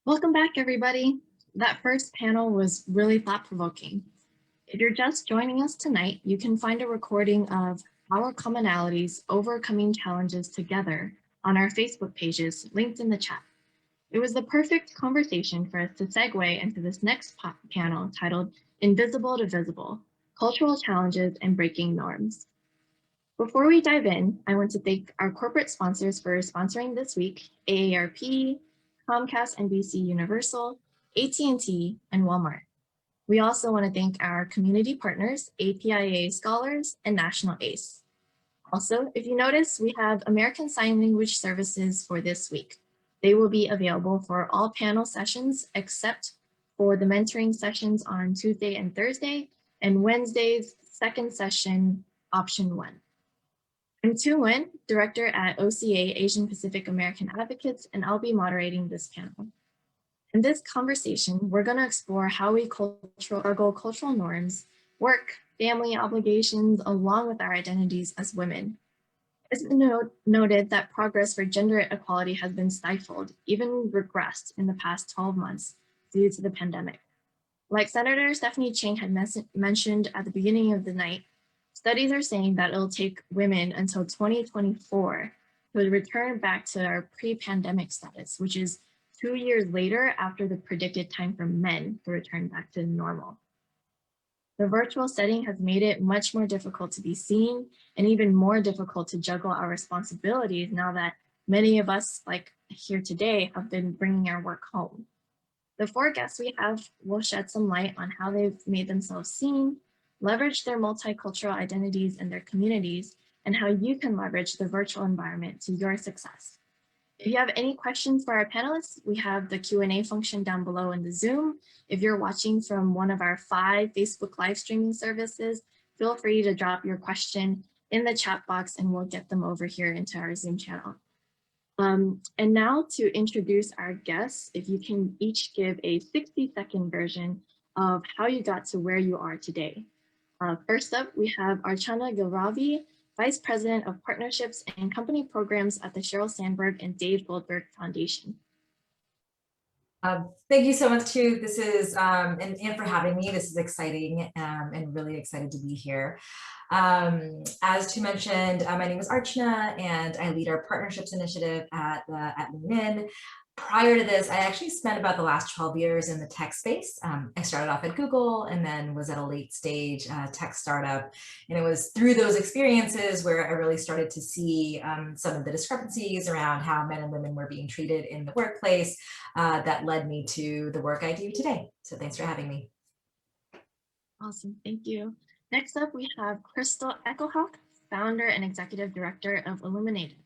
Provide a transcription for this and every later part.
Welcome back, everybody. That first panel was really thought-provoking. If you're just joining us tonight, you can find a recording of Our Commonalities, Overcoming Challenges Together on our Facebook pages linked in the chat. It was the perfect conversation for us to segue into this next panel titled Invisible to Visible, Cultural Challenges and Breaking Norms. Before we dive in, I want to thank our corporate sponsors for sponsoring this week, AARP, Comcast NBC Universal, AT&T, and Walmart. We also want to thank our community partners, APIA Scholars and National ACE. Also, if you notice, we have American Sign Language services for this week. They will be available for all panel sessions except for the mentoring sessions on Tuesday and Thursday, and Wednesday's second session, option 1. I'm Tu Nguyen, Director at OCA Asian Pacific American Advocates, and I'll be moderating this panel. In this conversation, we're going to explore how we juggle cultural norms, work, family obligations, along with our identities as women. It's been noted that progress for gender equality has been stifled, even regressed in the past 12 months due to the pandemic. Like Senator Stephanie Chang had mentioned at the beginning of the night, studies are saying that it'll take women until 2024 to return back to our pre-pandemic status, which is 2 years later after the predicted time for men to return back to normal. The virtual setting has made it much more difficult to be seen and even more difficult to juggle our responsibilities now that many of us, like here today, have been bringing our work home. The 4 guests we have will shed some light on how they've made themselves seen, leverage their multicultural identities in their communities, and how you can leverage the virtual environment to your success. If you have any questions for our panelists, we have the Q&A function down below in the Zoom. If you're watching from one of our 5 Facebook live streaming services, feel free to drop your question in the chat box and we'll get them over here into our Zoom channel. And now to introduce our guests, if you can each give a 60-second version of how you got to where you are today. First up, we have Archana Gilravi, Vice President of Partnerships and Company Programs at the Sheryl Sandberg and Dave Goldberg Foundation. Thank you so much, too. This is, and for having me. This is exciting and really excited to be here. As Tu mentioned, my name is Archana and I lead our partnerships initiative at Womxn. Prior to this, I actually spent about the last 12 years in the tech space. I started off at Google and then was at a late stage tech startup. And it was through those experiences where I really started to see some of the discrepancies around how men and women were being treated in the workplace that led me to the work I do today. So thanks for having me. Awesome, thank you. Next up, we have Crystal Eckelhoff, Founder and Executive Director of Illuminative.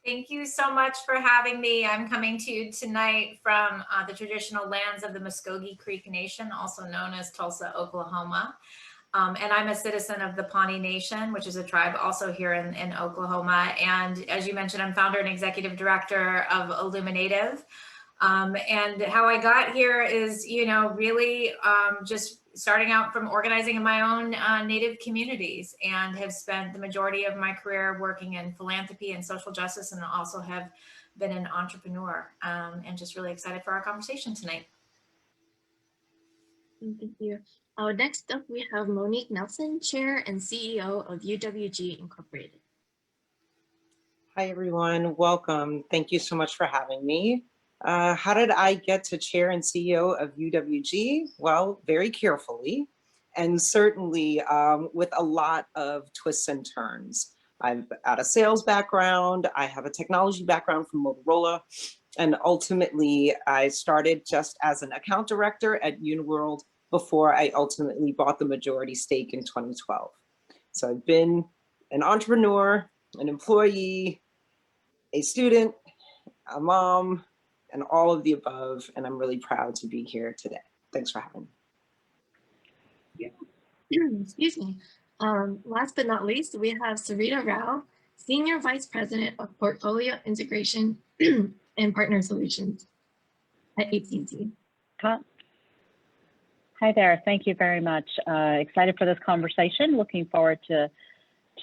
Thank you so much for having me. I'm coming to you tonight from the traditional lands of the Muskogee Creek Nation, also known as Tulsa, Oklahoma. And I'm a citizen of the Pawnee Nation, which is a tribe also here in Oklahoma. And as you mentioned, I'm founder and executive director of Illuminative. And how I got here is, really just starting out from organizing in my own Native communities, and have spent the majority of my career working in philanthropy and social justice, and also have been an entrepreneur, and just really excited for our conversation tonight. Thank you. Next up, we have Monique Nelson, Chair and CEO of UWG Incorporated. Hi, everyone. Welcome. Thank you so much for having me. How did I get to Chair and CEO of UWG? Well, very carefully, and certainly with a lot of twists and turns. I've got a sales background. I have a technology background from Motorola. And ultimately, I started just as an account director at Uniworld before I ultimately bought the majority stake in 2012. So I've been an entrepreneur, an employee, a student, a mom, and all of the above, and I'm really proud to be here today. Thanks for having me. Excuse me. Last but not least, we have Sarita Rao, Senior Vice President of Portfolio Integration and Partner Solutions at AT&T. Hi there. Thank you very much. Excited for this conversation. Looking forward to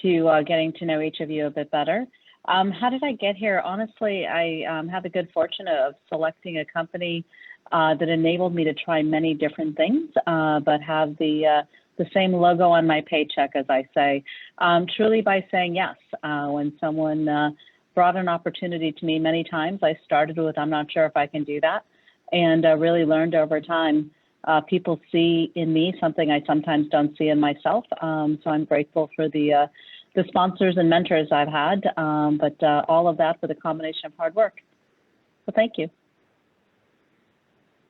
getting to know each of you a bit better. How did I get here? Honestly, I had the good fortune of selecting a company that enabled me to try many different things, but have the same logo on my paycheck, as I say, truly by saying yes. When someone brought an opportunity to me many times, I started with, I'm not sure if I can do that, and really learned over time. People see in me something I sometimes don't see in myself. So I'm grateful for the sponsors and mentors I've had, but all of that with a combination of hard work. So thank you.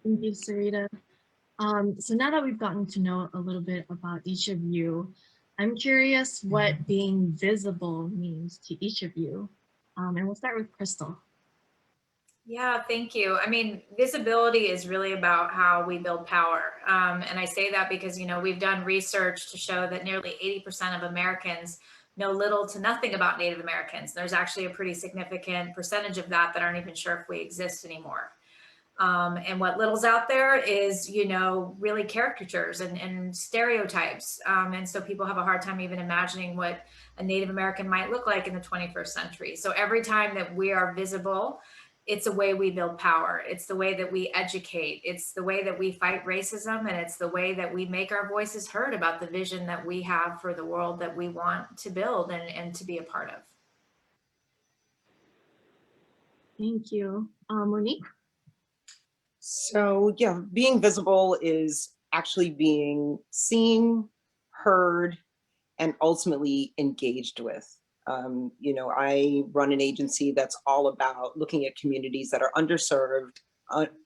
Thank you, Sarita. So now that we've gotten to know a little bit about each of you, I'm curious what being visible means to each of you. And we'll start with Crystal. Yeah, thank you. I mean, visibility is really about how we build power. And I say that because, we've done research to show that nearly 80% of Americans know little to nothing about Native Americans. There's actually a pretty significant percentage of that aren't even sure if we exist anymore. And what little's out there is, really caricatures and stereotypes. And so people have a hard time even imagining what a Native American might look like in the 21st century. So every time that we are visible, it's a way we build power. It's the way that we educate. It's the way that we fight racism. And it's the way that we make our voices heard about the vision that we have for the world that we want to build and to be a part of. Thank you. Monique? So yeah, being visible is actually being seen, heard, and ultimately engaged with. I run an agency that's all about looking at communities that are underserved,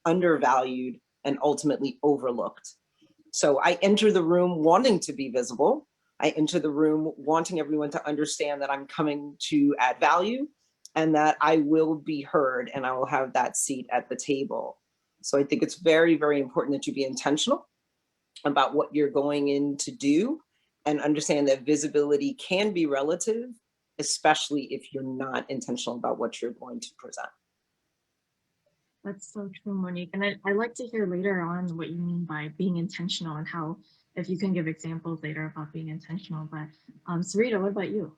undervalued, and ultimately overlooked. So I enter the room wanting to be visible. I enter the room wanting everyone to understand that I'm coming to add value and that I will be heard and I will have that seat at the table. So I think it's very, very important that you be intentional about what you're going in to do and understand that visibility can be relative, especially if you're not intentional about what you're going to present. That's so true, Monique. And I'd like to hear later on what you mean by being intentional and how, if you can give examples later about being intentional. But Sarita, what about you?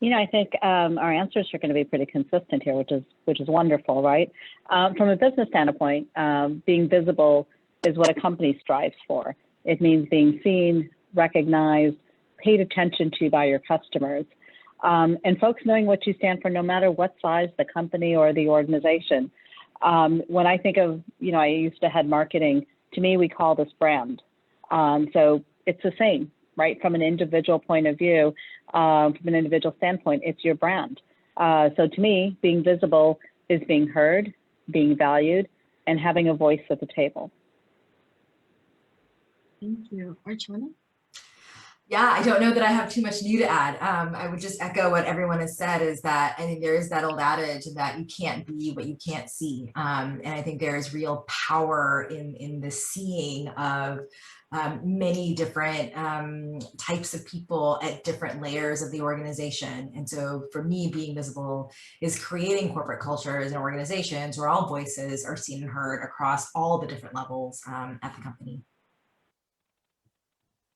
I think our answers are going to be pretty consistent here, which is wonderful, right? From a business standpoint, being visible is what a company strives for. It means being seen, recognized, paid attention to by your customers, and folks knowing what you stand for, no matter what size the company or the organization. When I think of, I used to head marketing. To me, we call this brand. So it's the same. Right, from an individual point of view, from an individual standpoint, it's your brand. So to me, being visible is being heard, being valued, and having a voice at the table. Thank you. Archana? Yeah, I don't know that I have too much new to add. I would just echo what everyone has said, is that I think there is that old adage that you can't be what you can't see. And I think there is real power in the seeing of many different types of people at different layers of the organization. And so for me, being visible is creating corporate cultures and organizations where all voices are seen and heard across all the different levels at the company.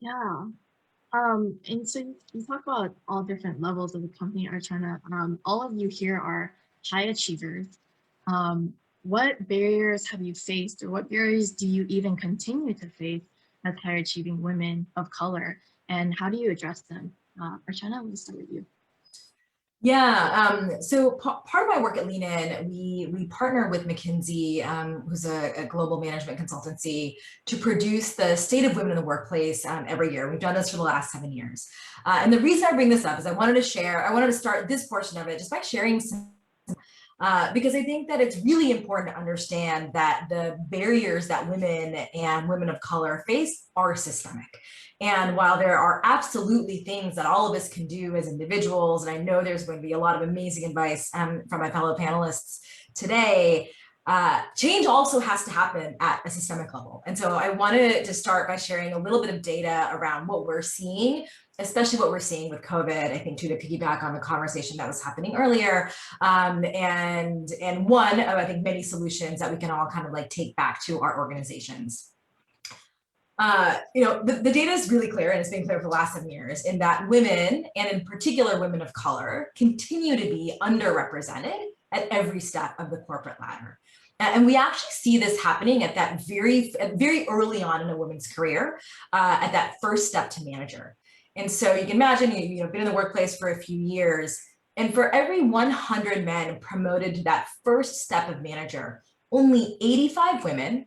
Yeah. And so you talk about all different levels of the company, Archana. All of you here are high achievers. What barriers have you faced, or what barriers do you even continue to face as high achieving women of color, and how do you address them? Archana, we'll start with you. Yeah, so part of my work at Lean In, we partner with McKinsey, who's a global management consultancy, to produce the State of Women in the Workplace every year. We've done this for the last 7 years. And the reason I bring this up is I wanted to start this portion of it just by sharing some because I think that it's really important to understand that the barriers that women and women of color face are systemic. And while there are absolutely things that all of us can do as individuals, and I know there's going to be a lot of amazing advice from my fellow panelists today, change also has to happen at a systemic level. And so I wanted to start by sharing a little bit of data around what we're seeing, especially what we're seeing with COVID, I think, too, to piggyback on the conversation that was happening earlier. And one of, I think, many solutions that we can all kind of like take back to our organizations. The data is really clear, and it's been clear for the last 7 years, in that women, and in particular women of color, continue to be underrepresented at every step of the corporate ladder. And we actually see this happening at that very early on in a woman's career, at that first step to manager. And so you can imagine, you've been in the workplace for a few years, and for every 100 men promoted to that first step of manager, only 85 women,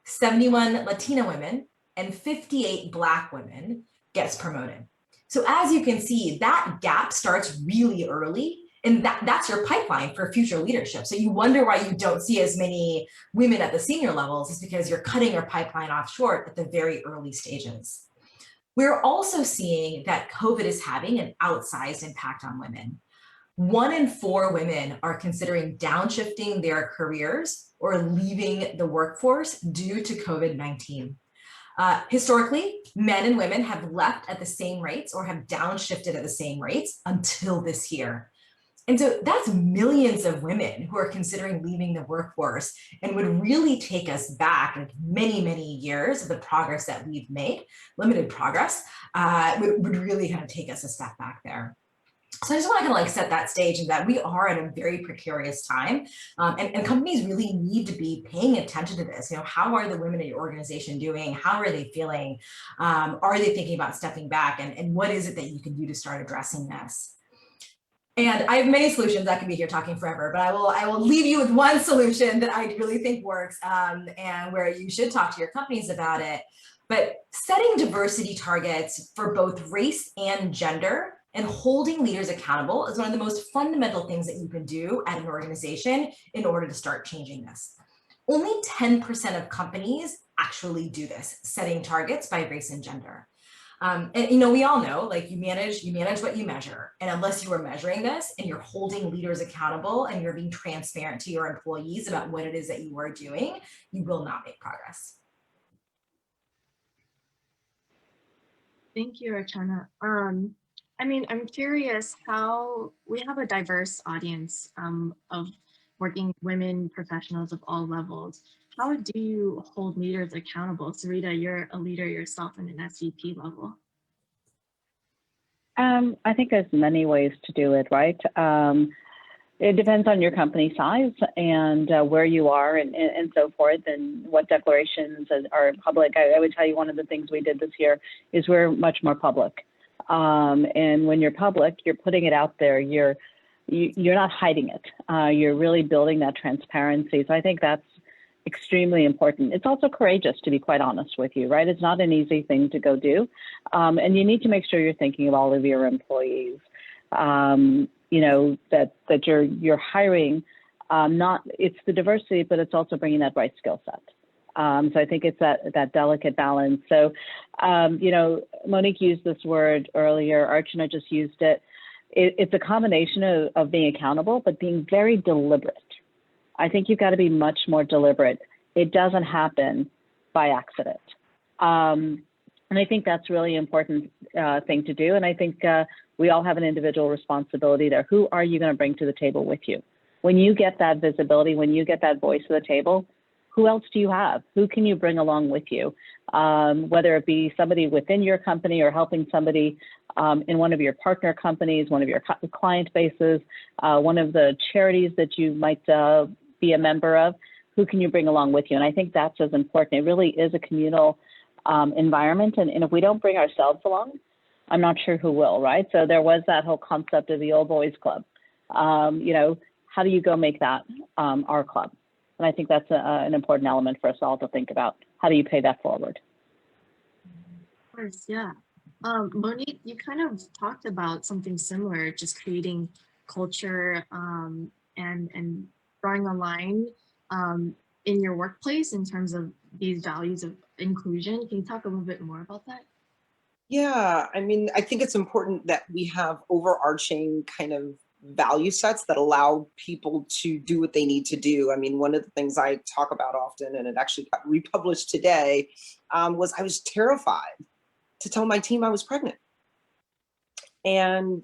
71 Latina women, and 58 Black women gets promoted. So as you can see, that gap starts really early, and that's your pipeline for future leadership. So you wonder why you don't see as many women at the senior levels, is because you're cutting your pipeline off short at the very early stages. We're also seeing that COVID is having an outsized impact on women. 1 in 4 women are considering downshifting their careers or leaving the workforce due to COVID-19. Historically, men and women have left at the same rates or have downshifted at the same rates until this year. And so that's millions of women who are considering leaving the workforce, and would really take us back like many, many years of the progress that we've made. Limited progress would really kind of take us a step back there. So I just want to kind of like set that stage, and that we are at a very precarious time, and companies really need to be paying attention to this. How are the women in your organization doing? How are they feeling? Are they thinking about stepping back? And what is it that you can do to start addressing this? And I have many solutions. I could be here talking forever, but I will leave you with one solution that I really think works, and where you should talk to your companies about it. But setting diversity targets for both race and gender, and holding leaders accountable, is one of the most fundamental things that you can do at an organization in order to start changing this. Only 10% of companies actually do this, setting targets by race and gender. And we all know, like, you manage what you measure. And unless you are measuring this and you're holding leaders accountable and you're being transparent to your employees about what it is that you are doing, you will not make progress. Thank you, Archana. I'm curious how we have a diverse audience of working women professionals of all levels. How do you hold leaders accountable? Sarita, you're a leader yourself in an SVP level. I think there's many ways to do it, right? It depends on your company size and where you are and so forth, and what declarations are public. I would tell you one of the things we did this year is we're much more public. And when you're public, you're putting it out there. You're not hiding it. You're really building that transparency. So I think that's extremely important. It's also courageous, to be quite honest with you, right? It's not an easy thing to go do. And you need to make sure you're thinking of all of your employees. That you're hiring, it's the diversity, but it's also bringing that right skill set. So I think it's that delicate balance. So, Monique used this word earlier, Archana just used it. It's a combination of being accountable, but being very deliberate. I think you've got to be much more deliberate. It doesn't happen by accident. And I think that's really important thing to do. And I think we all have an individual responsibility there. Who are you going to bring to the table with you? When you get that visibility, when you get that voice at the table, who else do you have? Who can you bring along with you? Whether it be somebody within your company or helping somebody in one of your partner companies, one of your client bases, one of the charities that you might be a member of, who can you bring along with you? And I think that's as important. It really is a communal environment. And if we don't bring ourselves along, I'm not sure who will, right? So there was that whole concept of the old boys club. How do you go make that our club? And I think that's an important element for us all to think about. How do you pay that forward? Of course, yeah. Monique, you kind of talked about something similar, just creating culture and drawing a line in your workplace in terms of these values of inclusion. Can you talk a little bit more about that? Yeah, I think it's important that we have overarching kind of value sets that allow people to do what they need to do. One of the things I talk about often, and it actually got republished today, was I was terrified to tell my team I was pregnant. And,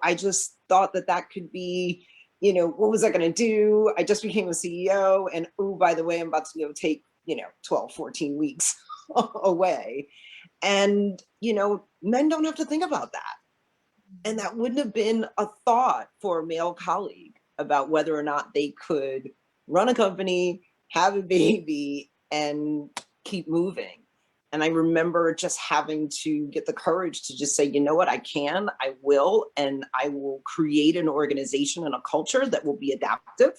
I just thought that could be, what was I going to do? I just became a CEO, and oh, by the way, I'm about to take, 12, 14 weeks away. And, you know, men don't have to think about that. And that wouldn't have been a thought for a male colleague about whether or not they could run a company, have a baby, and keep moving. And I remember just having to get the courage to just say, you know what, I can, I will, and I will create an organization and a culture that will be adaptive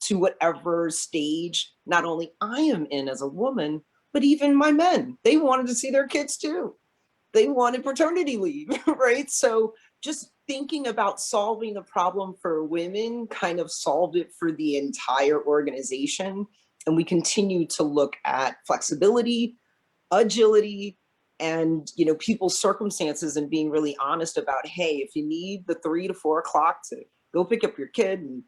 to whatever stage not only I am in as a woman, but even my men. They wanted to see their kids too. They wanted paternity leave, right? So just thinking about solving the problem for women kind of solved it for the entire organization. And we continue to look at flexibility, agility, and, you know, people's circumstances, and being really honest about, hey, if you need the 3 to 4 o'clock to go pick up your kid and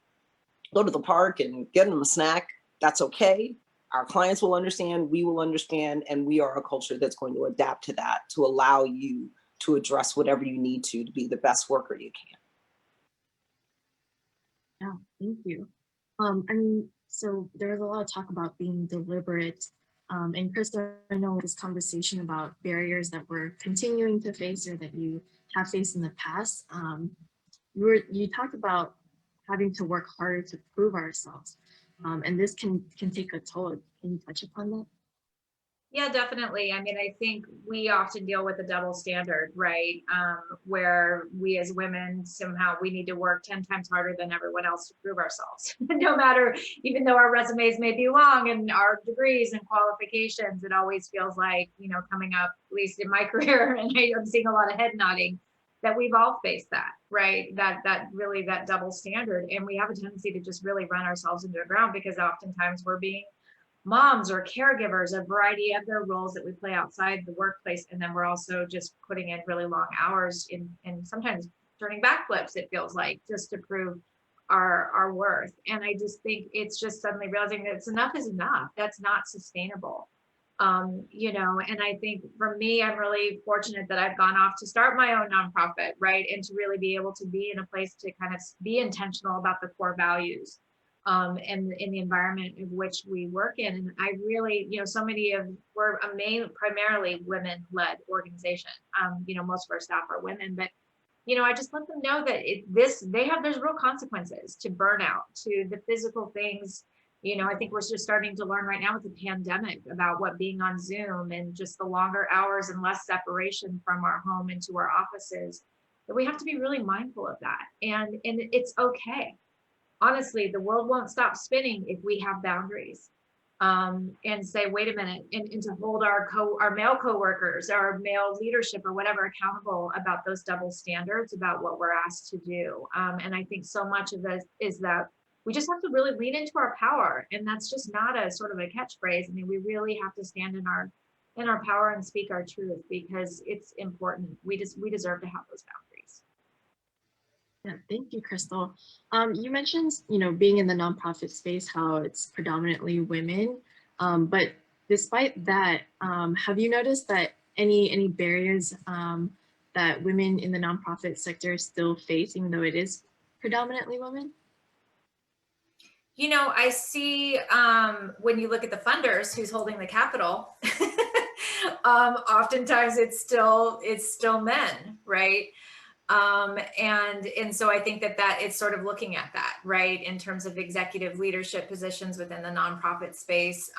go to the park and get them a snack, that's okay. Our clients will understand, we will understand, and we are a culture that's going to adapt to that, to allow you to address whatever you need to be the best worker you can. Yeah, thank you. I mean, so there was a lot of talk about being deliberate. And Krista, I know this conversation about barriers that we're continuing to face or that you have faced in the past. You talked about having to work harder to prove ourselves. And this can take a toll. Can you touch upon that? Yeah, definitely. I mean, I think we often deal with a double standard, right? Where we as women, somehow we need to work 10 times harder than everyone else to prove ourselves. No matter, even though our resumes may be long and our degrees and qualifications, it always feels like, you know, coming up, at least in my career, and I'm seeing a lot of head nodding, that we've all faced that, right? That double standard. And we have a tendency to just really run ourselves into the ground because oftentimes we're being moms or caregivers, a variety of their roles that we play outside the workplace. And then we're also just putting in really long hours and sometimes turning backflips, it feels like, just to prove our worth. And I just think it's just suddenly realizing that enough is enough. That's not sustainable. You know, and I think for me, I'm really fortunate that I've gone off to start my own nonprofit, right? And to really be able to be in a place to kind of be intentional about the core values and in the environment in which we work in. And I really, you know, so many of, we're a primarily women-led organization. You know, most of our staff are women, but, you know, I just let them know that there's real consequences to burnout, to the physical things. You know, I think we're just starting to learn right now with the pandemic about what being on Zoom and just the longer hours and less separation from our home into our offices, that we have to be really mindful of that. And it's okay. Honestly, the world won't stop spinning if we have boundaries and say, wait a minute, and to hold our male coworkers, our male leadership or whatever accountable about those double standards about what we're asked to do. And I think so much of this is that we just have to really lean into our power. And that's just not a sort of a catchphrase. I mean, we really have to stand in our power and speak our truth because it's important. We deserve to have those boundaries. Yeah, thank you, Crystal. You mentioned, you know, being in the nonprofit space, how it's predominantly women. But despite that, have you noticed that any barriers that women in the nonprofit sector still face, even though it is predominantly women? You know, I see when you look at the funders who's holding the capital, oftentimes it's still men, right? And so I think that it's sort of looking at that, right, in terms of executive leadership positions within the nonprofit space.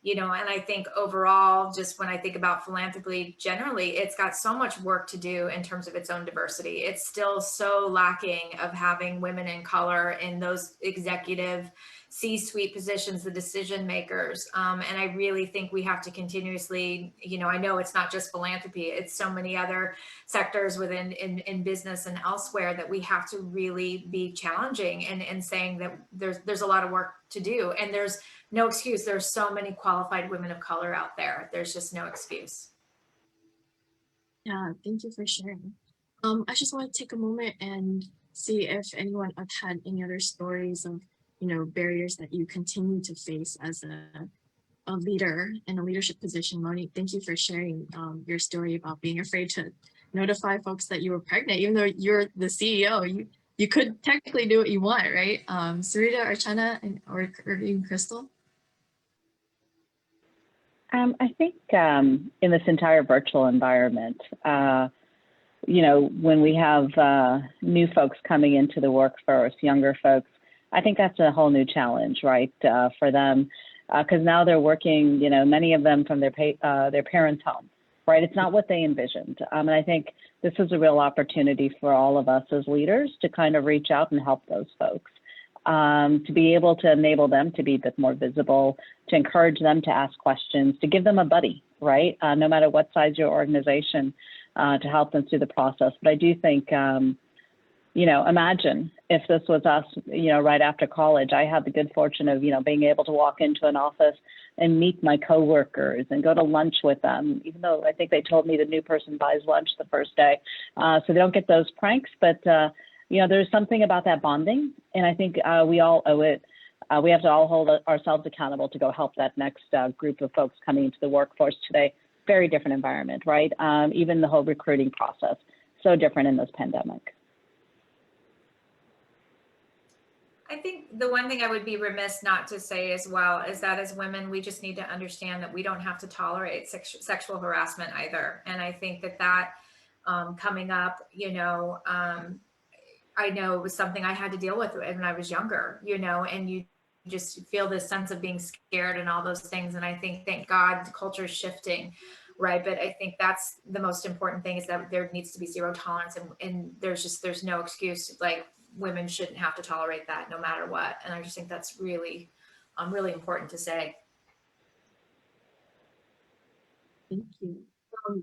You know, and I think overall, just when I think about philanthropy generally, it's got so much work to do in terms of its own diversity. It's still so lacking of having women in color in those executive C-suite positions, the decision makers. And I really think we have to continuously, you know, I know it's not just philanthropy, it's so many other sectors within in business and elsewhere that we have to really be challenging and saying that there's a lot of work to do. And there's no excuse. There's so many qualified women of color out there. There's just no excuse. Yeah, thank you for sharing. I just want to take a moment and see if anyone have had any other stories of, you know, barriers that you continue to face as a leader in a leadership position. Monique, thank you for sharing your story about being afraid to notify folks that you were pregnant, even though you're the CEO. You could technically do what you want, right? Sarita, Archana, or even Crystal? I think in this entire virtual environment, you know, when we have new folks coming into the workforce, younger folks, I think that's a whole new challenge, right, for them, because now they're working, you know, many of them from their parents' home, right? It's not what they envisioned. And I think this is a real opportunity for all of us as leaders to kind of reach out and help those folks, to be able to enable them to be a bit more visible, to encourage them to ask questions, to give them a buddy, right? No matter what size your organization, to help them through the process. But I do think, you know, imagine if this was us, you know, right after college. I had the good fortune of, you know, being able to walk into an office and meet my coworkers and go to lunch with them, even though I think they told me the new person buys lunch the first day. So they don't get those pranks, but, you know, there's something about that bonding. And I think we all owe it. We have to all hold ourselves accountable to go help that next group of folks coming into the workforce today. Very different environment, right? Even the whole recruiting process, so different in this pandemic. I think the one thing I would be remiss not to say as well is that as women, we just need to understand that we don't have to tolerate sexual harassment either. And I think that coming up, you know, I know it was something I had to deal with when I was younger, you know, and you just feel this sense of being scared and all those things. And I think, thank God, the culture is shifting, right? But I think that's the most important thing, is that there needs to be zero tolerance, and there's no excuse. Like, women shouldn't have to tolerate that no matter what. And I just think that's really, really important to say. Thank you.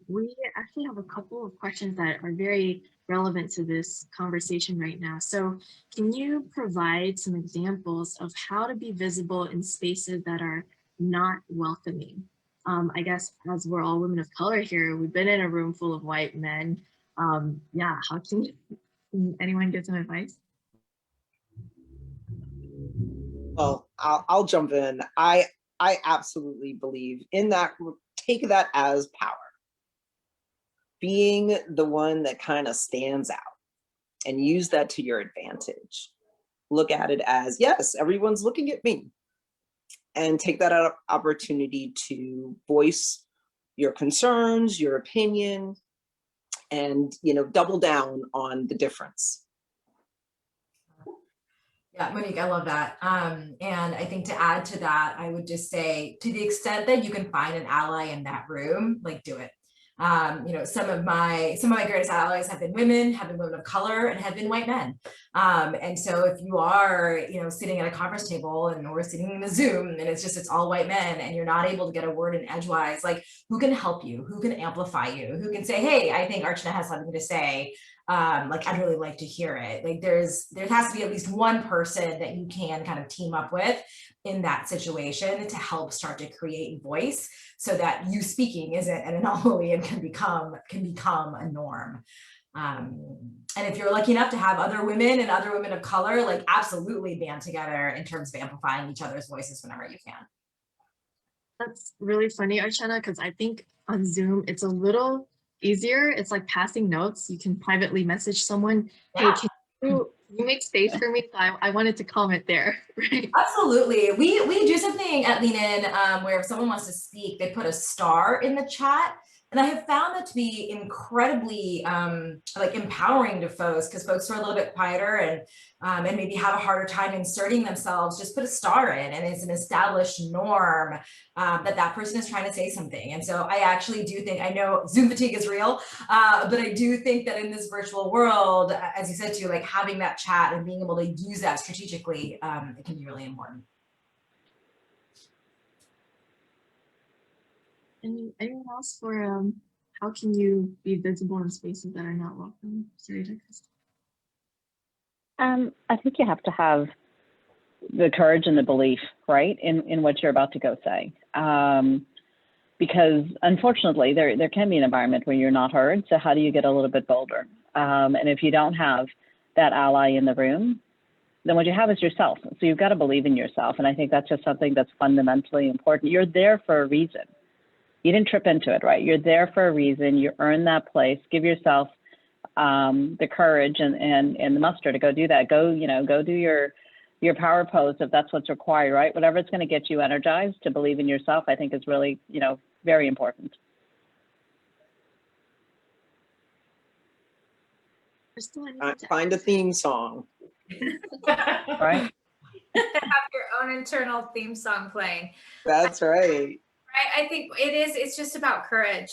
We actually have a couple of questions that are very relevant to this conversation right now. So can you provide some examples of how to be visible in spaces that are not welcoming? I guess as we're all women of color here, we've been in a room full of white men. Yeah, how can anyone give some advice? Well, I'll jump in. I absolutely believe in that. Take that as power. Being the one that kind of stands out, and use that to your advantage. Look at it as, yes, everyone's looking at me, and take that opportunity to voice your concerns, your opinion, and, you know, double down on the difference. Yeah, Monique, I love that. And I think to add to that, I would just say, to the extent that you can find an ally in that room, like, do it. You know, some of my greatest allies have been women of color, and have been white men. And so if you are, you know, sitting at a conference table, and we're sitting in a Zoom, and it's all white men, and you're not able to get a word in edgewise, like, who can help you? Who can amplify you? Who can say, hey, I think Archana has something to say. Like, I'd really like to hear it. Like, there has to be at least one person that you can kind of team up with in that situation to help start to create voice, so that you speaking isn't an anomaly and can become a norm. And if you're lucky enough to have other women and other women of color, like, absolutely band together in terms of amplifying each other's voices whenever you can. That's really funny, Archana, because I think on Zoom, it's a little easier. It's like passing notes. You can privately message someone, Yeah. hey, can you make space for me? So I wanted to comment there, right? Absolutely. We do something at Lean In where if someone wants to speak, they put a star in the chat. And I have found that to be incredibly like empowering to folks, because folks are a little bit quieter and maybe have a harder time inserting themselves. Just put a star in, and it's an established norm that person is trying to say something. And so I actually do think, I know Zoom fatigue is real, but I do think that in this virtual world, as you said too, like, having that chat and being able to use that strategically, it can be really important. Anyone else for how can you be visible in spaces that are not welcome? Sorry, Krista. I think you have to have the courage and the belief, right, in what you're about to go say. Because unfortunately, there can be an environment where you're not heard. So how do you get a little bit bolder? And if you don't have that ally in the room, then what you have is yourself. So you've got to believe in yourself. And I think that's just something that's fundamentally important. You're there for a reason. You didn't trip into it, right? You're there for a reason. You earned that place. Give yourself the courage and the muster to go do that. Go do your your power pose if that's what's required, right? Whatever's going to get you energized to believe in yourself, I think is really, very important. Crystal, anything to Find a theme song. Right? Have your own internal theme song playing. That's right. I think it's just about courage.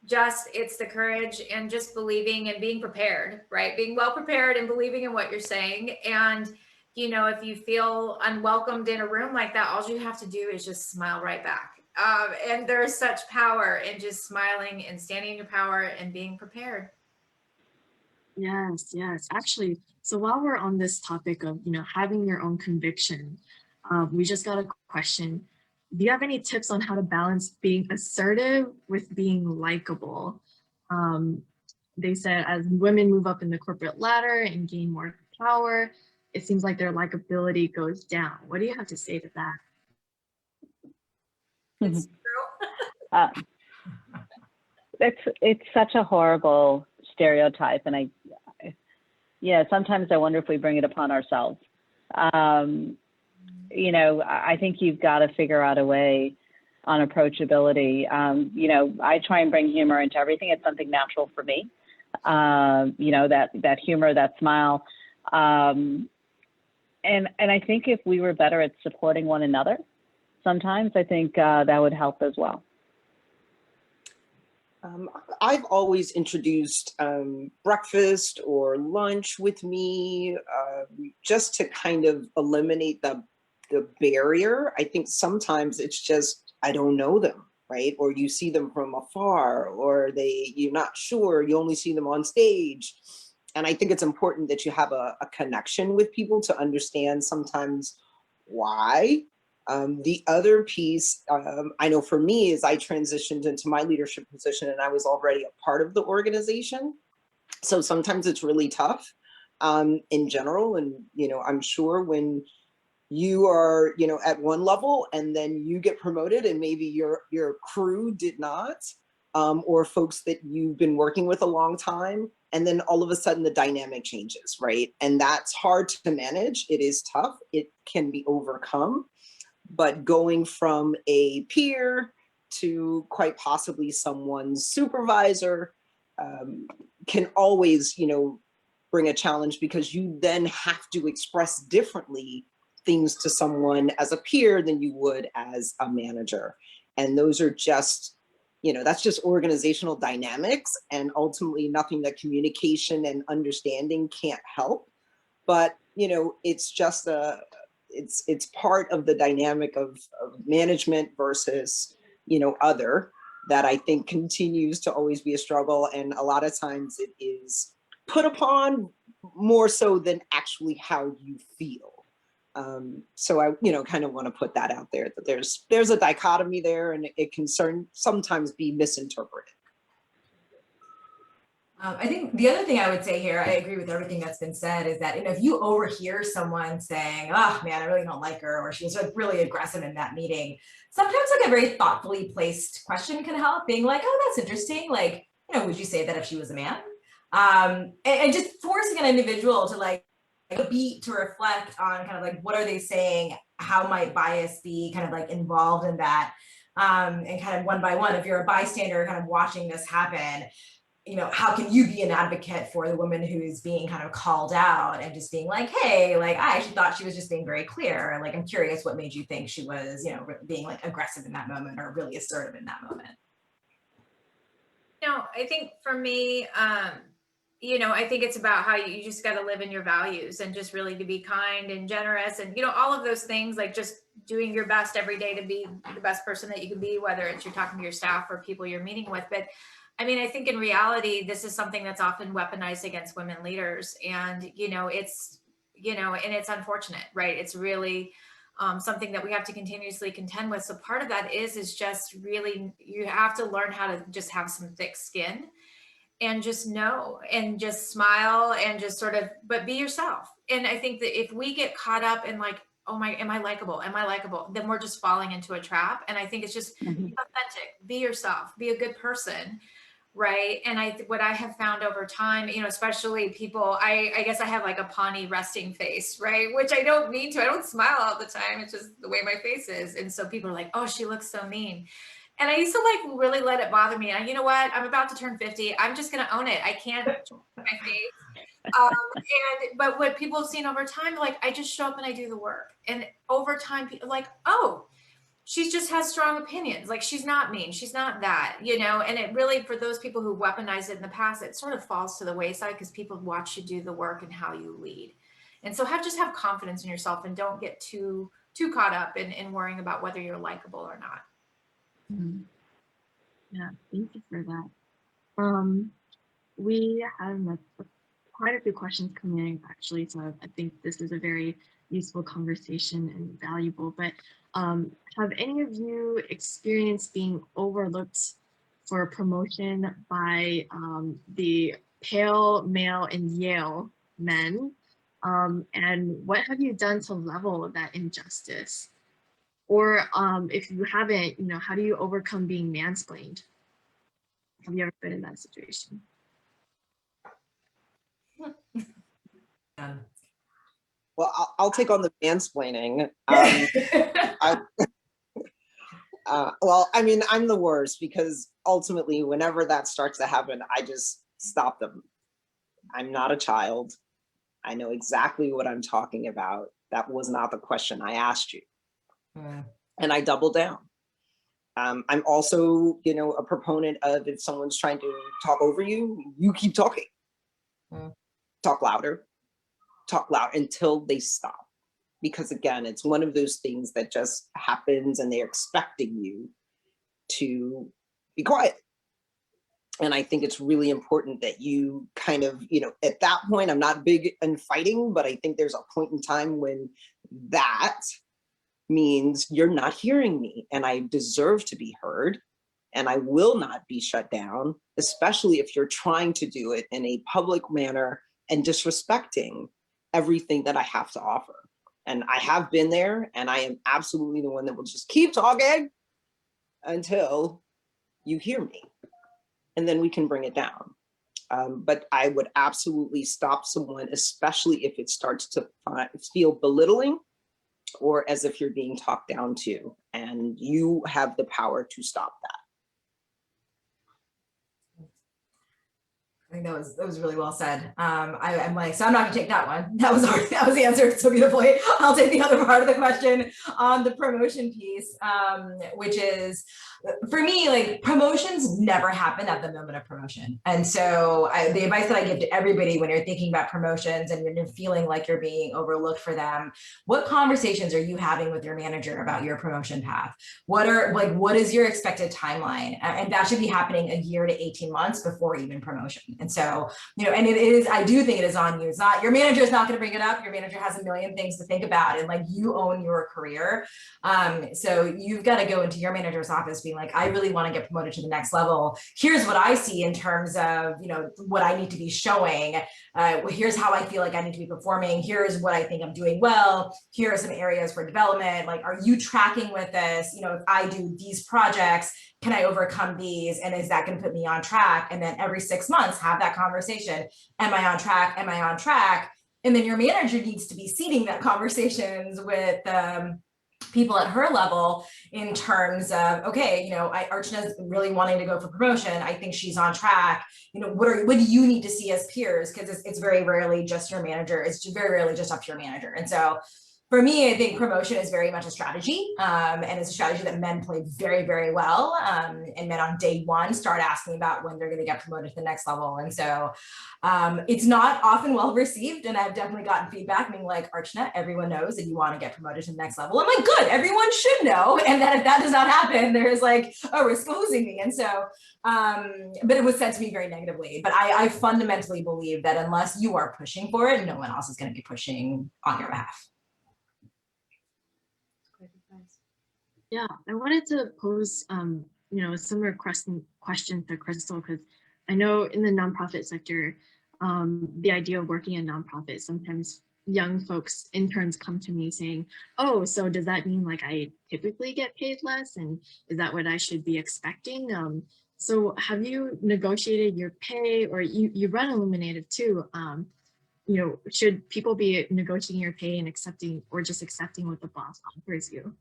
It's the courage and just believing and being prepared, right? Being well prepared and believing in what you're saying. And, if you feel unwelcomed in a room like that, all you have to do is just smile right back. And there's such power in just smiling and standing in your power and being prepared. Yes, yes. Actually, so while we're on this topic of, having your own conviction, we just got a question. Do you have any tips on how to balance being assertive with being likable? They said as women move up in the corporate ladder and gain more power, it seems like their likability goes down. What do you have to say to that? It's true. It's such a horrible stereotype, and sometimes I wonder if we bring it upon ourselves. I think you've got to figure out a way on approachability. I try and bring humor into everything. It's something natural for me. That humor, that smile. And I think if we were better at supporting one another, sometimes I think that would help as well. I've always introduced breakfast or lunch with me just to kind of eliminate the barrier. I think sometimes it's just, I don't know them, right? Or you see them from afar, or you're not sure, you only see them on stage. And I think it's important that you have a connection with people to understand sometimes why. The other piece, I know for me, is I transitioned into my leadership position and I was already a part of the organization. So sometimes it's really tough in general. And, I'm sure when you are, at one level and then you get promoted and maybe your crew did not, or folks that you've been working with a long time, and then all of a sudden the dynamic changes, right? And that's hard to manage. It is tough. It can be overcome. But going from a peer to quite possibly someone's supervisor can always, bring a challenge, because you then have to express differently things to someone as a peer than you would as a manager. And those are just, that's just organizational dynamics, and ultimately nothing that communication and understanding can't help. But, it's just it's part of the dynamic of management versus, other, that I think continues to always be a struggle. And a lot of times it is put upon more so than actually how you feel. So I, kind of want to put that out there, that there's a dichotomy there, and it can sometimes be misinterpreted. I think the other thing I would say here, I agree with everything that's been said, is that if you overhear someone saying, "Oh man, I really don't like her," or "She was really aggressive in that meeting," sometimes like a very thoughtfully placed question can help, being like, "Oh, that's interesting. Like, would you say that if she was a man?" And just forcing an individual to like a beat to reflect on kind of like, what are they saying? How might bias be kind of like involved in that? And kind of one by one, if you're a bystander kind of watching this happen, how can you be an advocate for the woman who's being kind of called out, and just being like, "Hey, like, I actually thought she was just being very clear. Like, I'm curious what made you think she was, being like aggressive in that moment, or really assertive in that moment." I think for me, I think it's about how you just got to live in your values, and just really to be kind and generous, and, all of those things, like just doing your best every day to be the best person that you can be, whether it's you're talking to your staff or people you're meeting with. But I think in reality, this is something that's often weaponized against women leaders. And, it's unfortunate, right? It's really something that we have to continuously contend with. So part of that is just really, you have to learn how to just have some thick skin, and just know, and just smile, and just sort of, but be yourself. And I think that if we get caught up in like, "Oh my, am I likable? Am I likable?" Then we're just falling into a trap. And I think it's just be authentic, be yourself, be a good person. right? And what I have found over time, you know, especially people, I guess I have like a Pawnee resting face, right? Which I don't mean to. I don't smile all the time. It's just the way my face is. And so people are like, oh, she looks so mean. And I used to like really let it bother me. And you know what? I'm about to turn 50. I'm just going to own it. I can't change my face. But what people have seen over time, like I just show up and I do the work. And over time, people like, oh, she just has strong opinions. Like she's not mean. She's not that, you know, and it really, for those people who weaponized it in the past, it sort of falls to the wayside because people watch you do the work and how you lead. And so just have confidence in yourself and don't get too caught up in worrying about whether you're likable or not. Yeah, thank you for that. We have quite a few questions coming in actually, so I think this is a very useful conversation and valuable. But have any of you experienced being overlooked for promotion by the pale, male, and Yale men? And what have you done to level that injustice? Or if you haven't, you know, how do you overcome being mansplained? Have you ever been in that situation? Well, I'll take on the mansplaining. Well, I mean, I'm the worst because ultimately, whenever that starts to happen, I just stop them. I'm not a child. I know exactly what I'm talking about. That was not the question I asked you. And I double down. I'm also, you know, a proponent of if someone's trying to talk over you, you keep talking. Talk louder until they stop. Because again, it's one of those things that just happens and they're expecting you to be quiet. And I think it's really important that you kind of, you know, at that point, I'm not big in fighting, but I think there's a point in time when that means you're not hearing me and I deserve to be heard and I will not be shut down, especially if you're trying to do it in a public manner and disrespecting everything that I have to offer. And I have been there and I am absolutely the one that will just keep talking until you hear me and then we can bring it down. But I would absolutely stop someone, especially if it starts to feel belittling or as if you're being talked down to, and you have the power to stop that. I think that was really well said. I'm like, so I'm not gonna take that one. That was the answer so beautifully. I'll take the other part of the question on the promotion piece, which is, for me, like promotions never happen at the moment of promotion. And so the advice that I give to everybody when you're thinking about promotions and you're feeling like you're being overlooked for them, what conversations are you having with your manager about your promotion path? What is your expected timeline? And that should be happening a year to 18 months before even promotion. And so, you know, and I do think it is on you. It's not, your manager is not going to bring it up. Your manager has a million things to think about and like you own your career. So you've got to go into your manager's office being like, I really want to get promoted to the next level. Here's what I see in terms of, you know, what I need to be showing. Here's how I feel like I need to be performing. Here's what I think I'm doing well. Here are some areas for development. Like, are you tracking with this? You know, if I do these projects, can I overcome these? And is that going to put me on track? And then every 6 months, have that conversation. Am I on track? Am I on track? And then your manager needs to be seeding that conversations with people at her level in terms of, okay, you know, Archana's really wanting to go for promotion. I think she's on track. You know, what do you need to see as peers? Because it's very rarely just your manager. It's very rarely just up to your manager. And so for me, I think promotion is very much a strategy, and it's a strategy that men play very, very well. And men on day one start asking about when they're going to get promoted to the next level. And so it's not often well received. And I've definitely gotten feedback being like, Archana, everyone knows that you want to get promoted to the next level. I'm like, good, everyone should know. And that if that does not happen, there's like a risk of losing me. And so, but it was said to me very negatively. But I fundamentally believe that unless you are pushing for it, no one else is going to be pushing on your behalf. Yeah, I wanted to pose, you know, a similar question to Crystal, because I know in the nonprofit sector, the idea of working in nonprofit, sometimes young folks, interns come to me saying, oh, so does that mean like I typically get paid less? And is that what I should be expecting? So have you negotiated your pay, or you run Illuminative too? Should people be negotiating your pay and accepting, or just accepting what the boss offers you?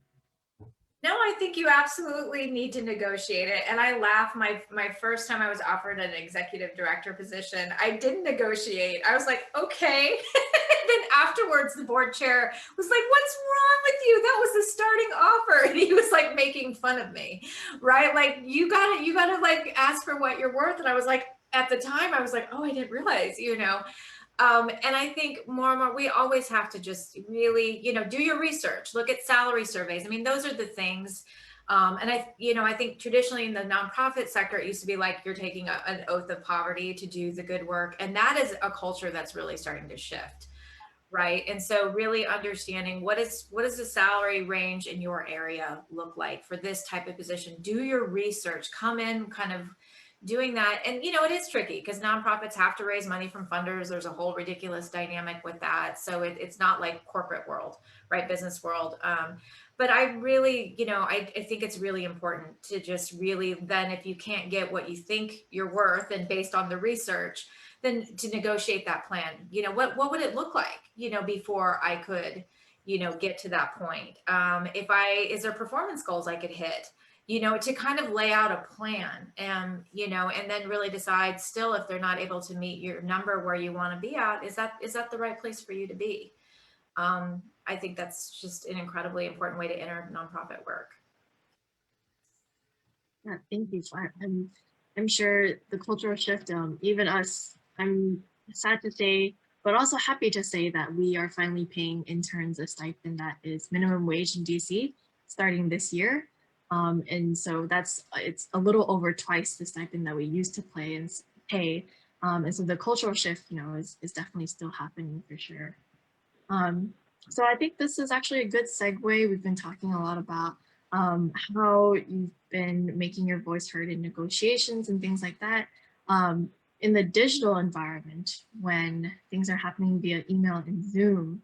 No, I think you absolutely need to negotiate it. And I laugh, my first time I was offered an executive director position, I didn't negotiate. I was like, okay. And then afterwards, the board chair was like, what's wrong with you? That was the starting offer. And he was like making fun of me, right? Like, you gotta like ask for what you're worth. And I was like, at the time, I was like, oh, I didn't realize, and I think more and more, we always have to just really, do your research, look at salary surveys. I mean, those are the things. And I think traditionally in the nonprofit sector, it used to be like you're taking an oath of poverty to do the good work. And that is a culture that's really starting to shift. Right. And so really understanding what does the salary range in your area look like for this type of position? Do your research, come in kind of doing that. And, it is tricky because nonprofits have to raise money from funders. There's a whole ridiculous dynamic with that. So it's not like corporate world, right? Business world. But I really, I think it's really important to just really then, if you can't get what you think you're worth and based on the research, then to negotiate that plan, what would it look like, before I could, get to that point? Is there performance goals I could hit? To kind of lay out a plan and, and then really decide still, if they're not able to meet your number where you want to be at, is that the right place for you to be? I think that's just an incredibly important way to enter nonprofit work. Yeah, thank you. I'm sure the cultural shift, even us, I'm sad to say, but also happy to say that we are finally paying interns a stipend that is minimum wage in DC starting this year. And so it's a little over twice the stipend that we used to pay. And so the cultural shift, is definitely still happening for sure. So I think this is actually a good segue. We've been talking a lot about how you've been making your voice heard in negotiations and things like that. In the digital environment, when things are happening via email and Zoom,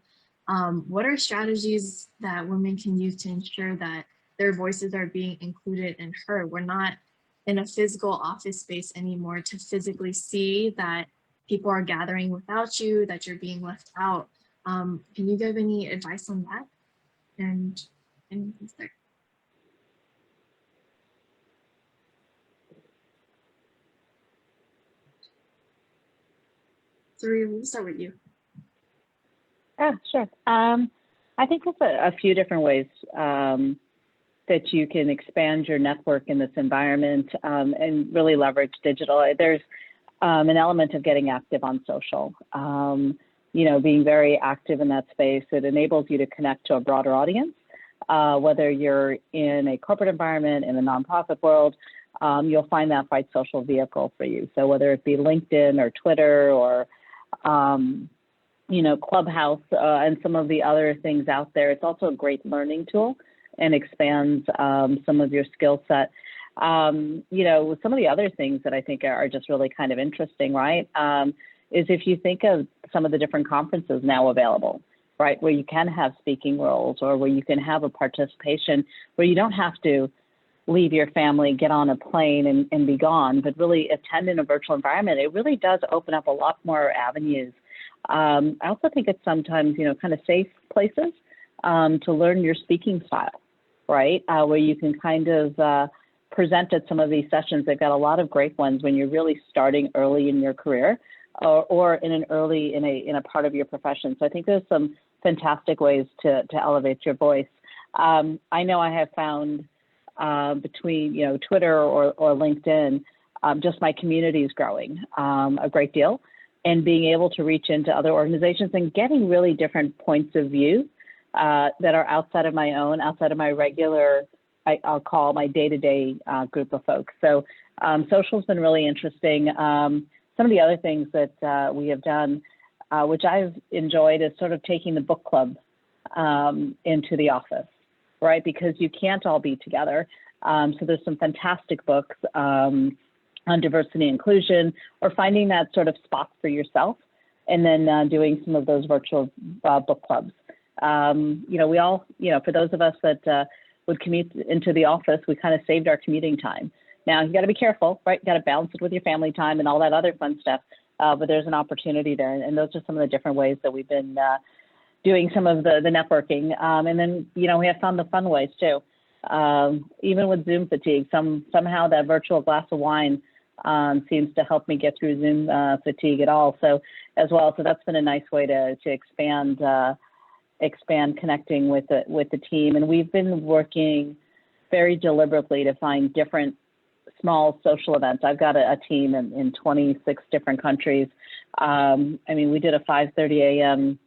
what are strategies that women can use to ensure that their voices are being included and heard? We're not in a physical office space anymore to physically see that people are gathering without you, that you're being left out. Can you give any advice on that? And start. Saria, we'll start with you. Yeah, sure. I think there's a few different ways that you can expand your network in this environment and really leverage digital. There's an element of getting active on social, being very active in that space. It enables you to connect to a broader audience, whether you're in a corporate environment, in the nonprofit world, you'll find that right social vehicle for you. So whether it be LinkedIn or Twitter or Clubhouse and some of the other things out there, it's also a great learning tool and expands some of your skill set. Some of the other things that I think are just really kind of interesting, right, is if you think of some of the different conferences now available, right, where you can have speaking roles or where you can have a participation where you don't have to leave your family, get on a plane and be gone, but really attend in a virtual environment. It really does open up a lot more avenues. I also think it's sometimes, kind of safe places to learn your speaking style, right? Where you can kind of present at some of these sessions. They've got a lot of great ones when you're really starting early in your career or in a part of your profession. So I think there's some fantastic ways to elevate your voice. I know I have found between, Twitter or LinkedIn, just my community is growing a great deal, and being able to reach into other organizations and getting really different points of view that are outside of my regular, I'll call my day-to-day group of folks. So social's been really interesting. Some of the other things that we have done, which I've enjoyed, is sort of taking the book club into the office, right? Because you can't all be together. So there's some fantastic books on diversity and inclusion, or finding that sort of spot for yourself, and then doing some of those virtual book clubs. We all, for those of us that would commute into the office, we kind of saved our commuting time. Now, you got to be careful, right? You got to balance it with your family time and all that other fun stuff. But there's an opportunity there. And those are some of the different ways that we've been doing some of the networking. And then, we have found the fun ways too. Even with Zoom fatigue, somehow that virtual glass of wine seems to help me get through Zoom fatigue at all. So that's been a nice way to expand connecting with the team. And we've been working very deliberately to find different small social events. I've got a team in 26 different countries. We did a 5:30 a.m.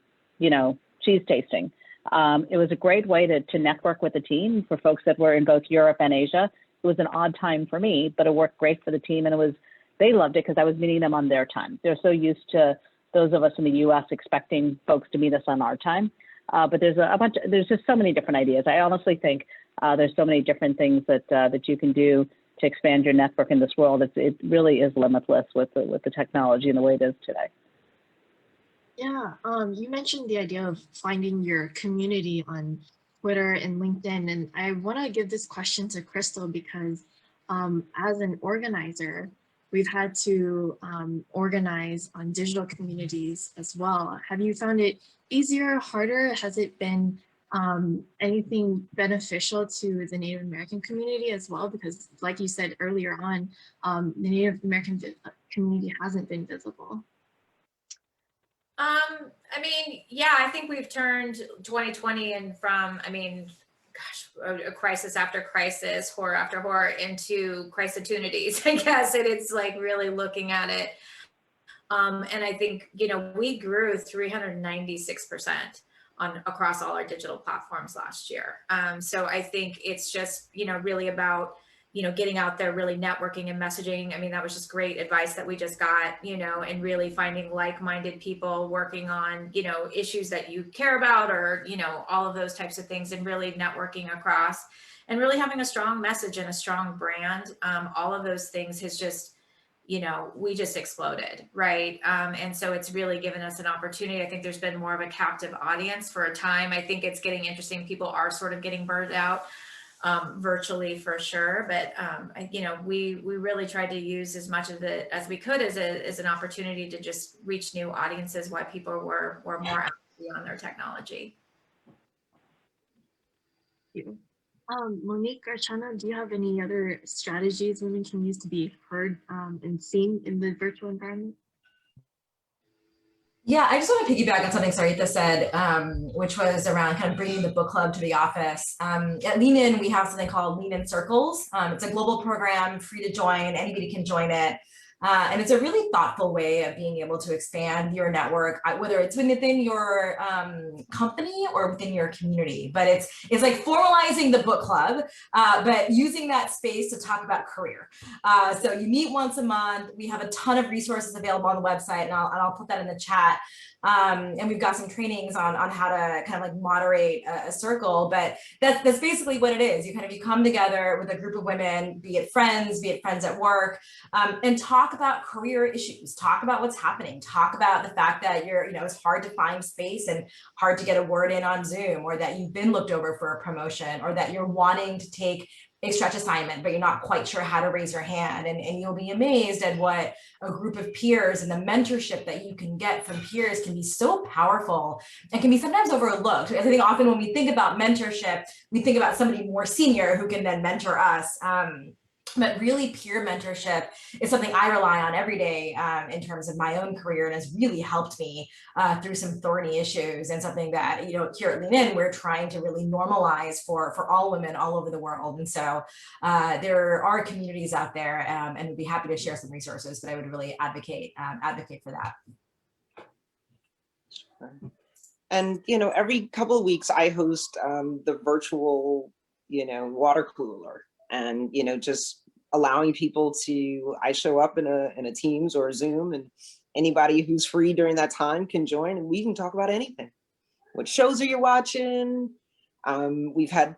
cheese tasting. It was a great way to network with the team for folks that were in both Europe and Asia. It was an odd time for me, but it worked great for the team, and they loved it because I was meeting them on their time. They're so used to those of us in the U.S. expecting folks to meet us on our time. But there's just so many different ideas. I honestly think there's so many different things that you can do to expand your network in this world. It really is limitless with the technology and the way it is today. Yeah, you mentioned the idea of finding your community on Twitter and LinkedIn, and I want to give this question to Crystal because as an organizer, we've had to organize on digital communities as well. Have you found it easier, harder? Has it been anything beneficial to the Native American community as well? Because like you said earlier on, the Native American community hasn't been visible. Yeah, I think we've turned 2020 and from, a crisis after crisis, horror after horror into crisis-tunities, I guess. And it's like really looking at it. And I think, we grew 396% across all our digital platforms last year. So I think it's just, really about, getting out there, really networking and messaging. That was just great advice that we just got, and really finding like-minded people working on, issues that you care about or, all of those types of things, and really networking across and really having a strong message and a strong brand. All of those things has just, we just exploded, right? And so it's really given us an opportunity. I think there's been more of a captive audience for a time. I think it's getting interesting. People are sort of getting burned out virtually for sure. But, we really tried to use as much of it as we could as an opportunity to just reach new audiences while people were more active on their technology. Thank you. Monique or Chana, do you have any other strategies women can use to be heard and seen in the virtual environment? Yeah, I just want to piggyback on something Sarita said, which was around kind of bringing the book club to the office. At Lean In, we have something called Lean In Circles. It's a global program, free to join, anybody can join it. And it's a really thoughtful way of being able to expand your network, whether it's within your company or within your community. But it's like formalizing the book club, but using that space to talk about career. So you meet once a month. We have a ton of resources available on the website, and I'll put that in the chat. And we've got some trainings on how to kind of like moderate a circle, but that's basically what it is. You come together with a group of women, be it friends at work, and talk about career issues, talk about what's happening, talk about the fact that it's hard to find space and hard to get a word in on Zoom, or that you've been looked over for a promotion, or that you're wanting to take a stretch assignment, but you're not quite sure how to raise your hand. And you'll be amazed at what a group of peers and the mentorship that you can get from peers can be so powerful and can be sometimes overlooked. I think often when we think about mentorship, we think about somebody more senior who can then mentor us. But really peer mentorship is something I rely on every day in terms of my own career, and has really helped me through some thorny issues, and something that, here at Lean In, we're trying to really normalize for all women all over the world. And so there are communities out there, and we'd be happy to share some resources, but I would really advocate for that. And, every couple of weeks I host the virtual, water cooler, and, just allowing people to, I show up in a Teams or a Zoom, and anybody who's free during that time can join, and we can talk about anything. What shows are you watching? We've had,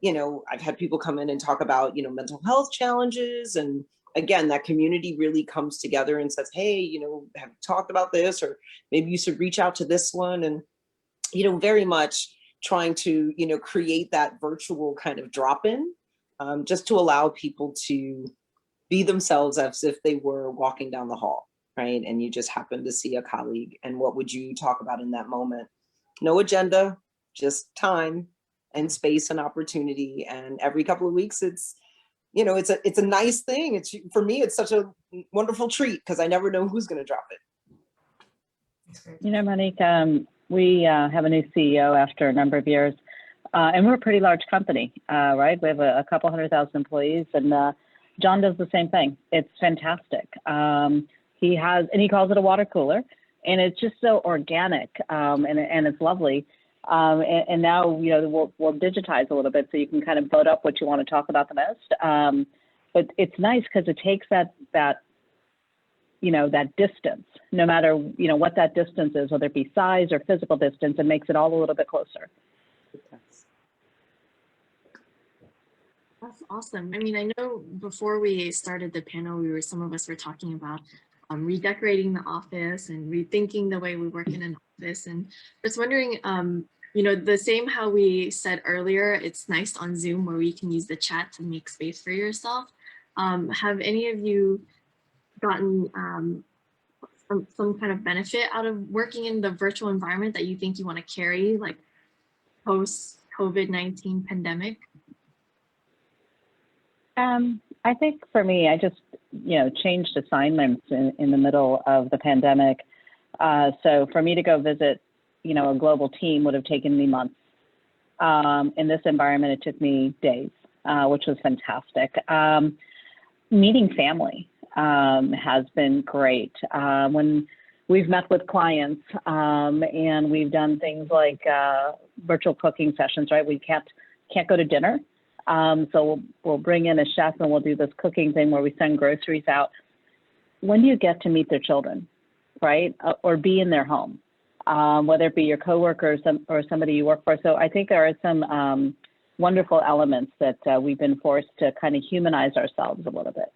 I've had people come in and talk about, mental health challenges. And again, that community really comes together and says, hey, have talked about this, or maybe you should reach out to this one. And, very much trying to, create that virtual kind of drop-in, just to allow people to be themselves as if they were walking down the hall, right? And you just happen to see a colleague, and what would you talk about in that moment? No agenda, just time and space and opportunity. And every couple of weeks, it's, you know, it's a nice thing. It's, for me, it's such a wonderful treat because I never know who's going to drop it. You know, Monique, we have a new CEO after a number of years, and we're a pretty large company, right? We have a couple 100,000 employees, and John does the same thing. It's fantastic. He calls it a water cooler, and it's just so organic, and it's lovely. And now, you know, we'll digitize a little bit so you can kind of vote up what you want to talk about the most. But it's nice because it takes that you know, that distance, no matter, you know, what that distance is, whether it be size or physical distance, it makes it all a little bit closer. That's awesome. I mean, I know before we started the panel, some of us were talking about redecorating the office and rethinking the way we work in an office. And I was wondering, you know, the same how we said earlier, it's nice on Zoom where we can use the chat to make space for yourself. Have any of you gotten some kind of benefit out of working in the virtual environment that you think you want to carry, like post COVID-19 pandemic? I think for me, I just, you know, changed assignments in the middle of the pandemic. So for me to go visit, you know, a global team would have taken me months. In this environment, it took me days, which was fantastic. Meeting family has been great. When we've met with clients and we've done things like virtual cooking sessions, right? We can't go to dinner. So we'll bring in a chef and we'll do this cooking thing where we send groceries out. When do you get to meet their children, right? Or be in their home, whether it be your coworkers or somebody you work for. So I think there are some wonderful elements that we've been forced to kind of humanize ourselves a little bit.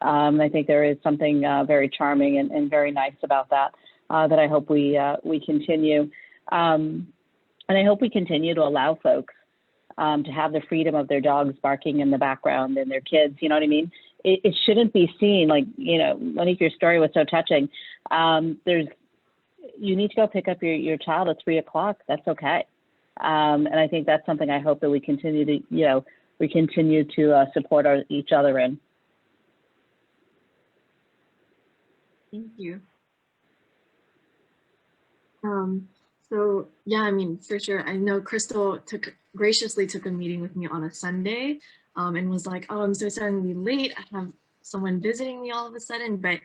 I think there is something very charming and very nice about that, that I hope we continue. And I hope we continue to allow folks to have the freedom of their dogs barking in the background and their kids, you know what I mean? It shouldn't be seen like, you know, Monique, your story was so touching. You need to go pick up your child at 3 o'clock. That's okay. And I think that's something I hope that we continue to, you know, support each other in. Thank you. So yeah, I mean, for sure. I know Crystal graciously took a meeting with me on a Sunday and was like, oh, I'm so sorry I'm gonna be late. I have someone visiting me all of a sudden, but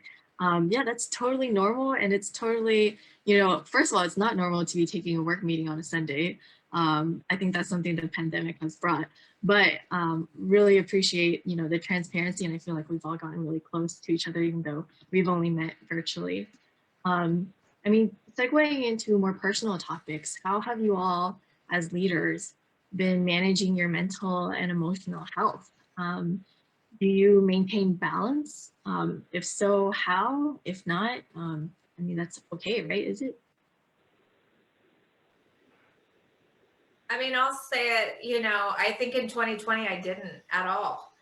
yeah, that's totally normal. And it's totally, you know, first of all, it's not normal to be taking a work meeting on a Sunday. I think that's something the pandemic has brought, but really appreciate, you know, the transparency. And I feel like we've all gotten really close to each other, even though we've only met virtually. I mean, segueing into more personal topics, how have you all as leaders been managing your mental and emotional health? Do you maintain balance? If so, how? If not, I mean, that's okay, right? Is it? I mean, I'll say it, you know, I think in 2020, I didn't at all.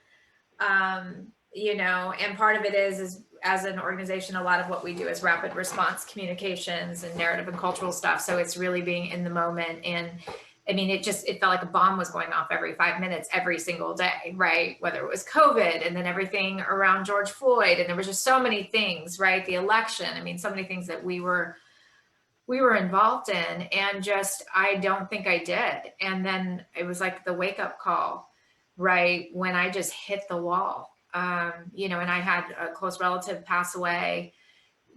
You know, and part of it is as an organization, a lot of what we do is rapid response communications and narrative and cultural stuff. So it's really being in the moment. And I mean, it felt like a bomb was going off every 5 minutes, every single day, right? Whether it was COVID and then everything around George Floyd. And there was just so many things, right? The election. I mean, so many things that we were involved in, and just, I don't think I did. And then it was like the wake up call, right? When I just hit the wall, you know, and I had a close relative pass away,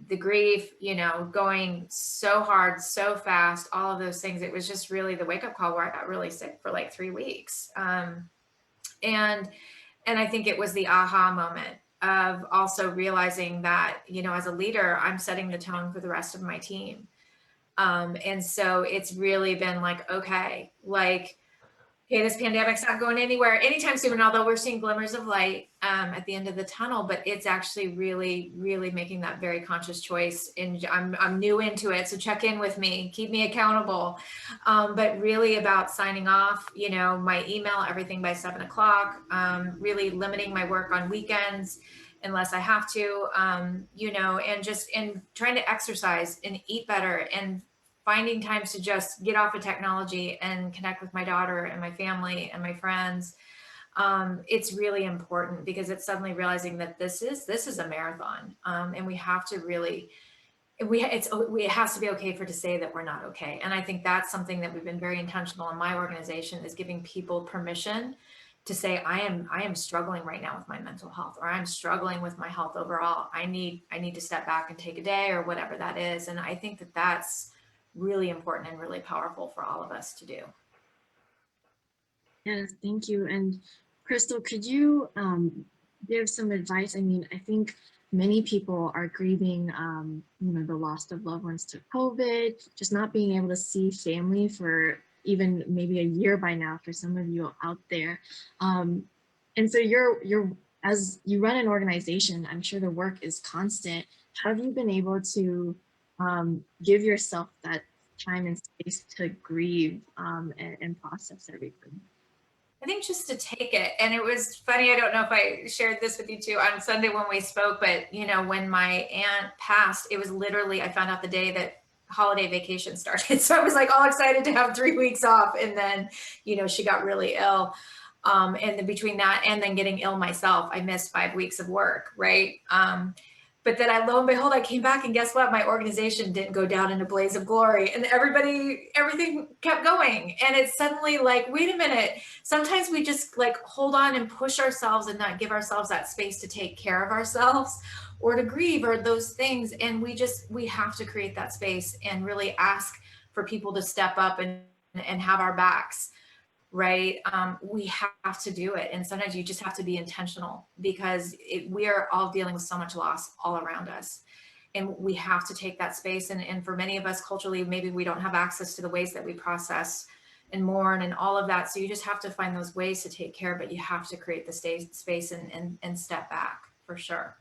the grief, you know, going so hard, so fast, all of those things. It was just really the wake up call where I got really sick for like 3 weeks. And I think it was the aha moment of also realizing that, you know, as a leader, I'm setting the tone for the rest of my team. And so it's really been like, okay, like, okay, this pandemic's not going anywhere anytime soon, although we're seeing glimmers of light at the end of the tunnel, but it's actually really, really making that very conscious choice. And I'm new into it, so check in with me, keep me accountable. But really about signing off, you know, my email, everything by 7 o'clock, really limiting my work on weekends unless I have to, you know, and trying to exercise and eat better and finding times to just get off of technology and connect with my daughter and my family and my friends. It's really important because it's suddenly realizing that this is a marathon, and we have to really, it has to be okay to say that we're not okay. And I think that's something that we've been very intentional in my organization, is giving people permission to say, I am struggling right now with my mental health, or I'm struggling with my health overall. I need to step back and take a day, or whatever that is. And I think that that's really important and really powerful for all of us to do. Yes, thank you. And Crystal, could you give some advice? I mean, I think many people are grieving, you know, the loss of loved ones to COVID, just not being able to see family for even maybe a year by now for some of you out there. And so you're as you run an organization, I'm sure the work is constant. How have you been able to give yourself that time and space to grieve and process everything? I think just to take it. And it was funny, I don't know if I shared this with you too on Sunday when we spoke, but you know, when my aunt passed, it was literally, I found out the day that holiday vacation started. So I was like all excited to have 3 weeks off. And then, you know, she got really ill. And then between that and then getting ill myself, I missed 5 weeks of work, right? But then lo and behold, I came back and guess what? My organization didn't go down in a blaze of glory, and everything kept going. And it's suddenly like, wait a minute. Sometimes we just like hold on and push ourselves and not give ourselves that space to take care of ourselves or to grieve or those things. And we have to create that space and really ask for people to step up and have our backs. Right? We have to do it. And sometimes you just have to be intentional because we are all dealing with so much loss all around us. And we have to take that space. And for many of us culturally, maybe we don't have access to the ways that we process and mourn and all of that. So you just have to find those ways to take care, but you have to create the space and step back for sure.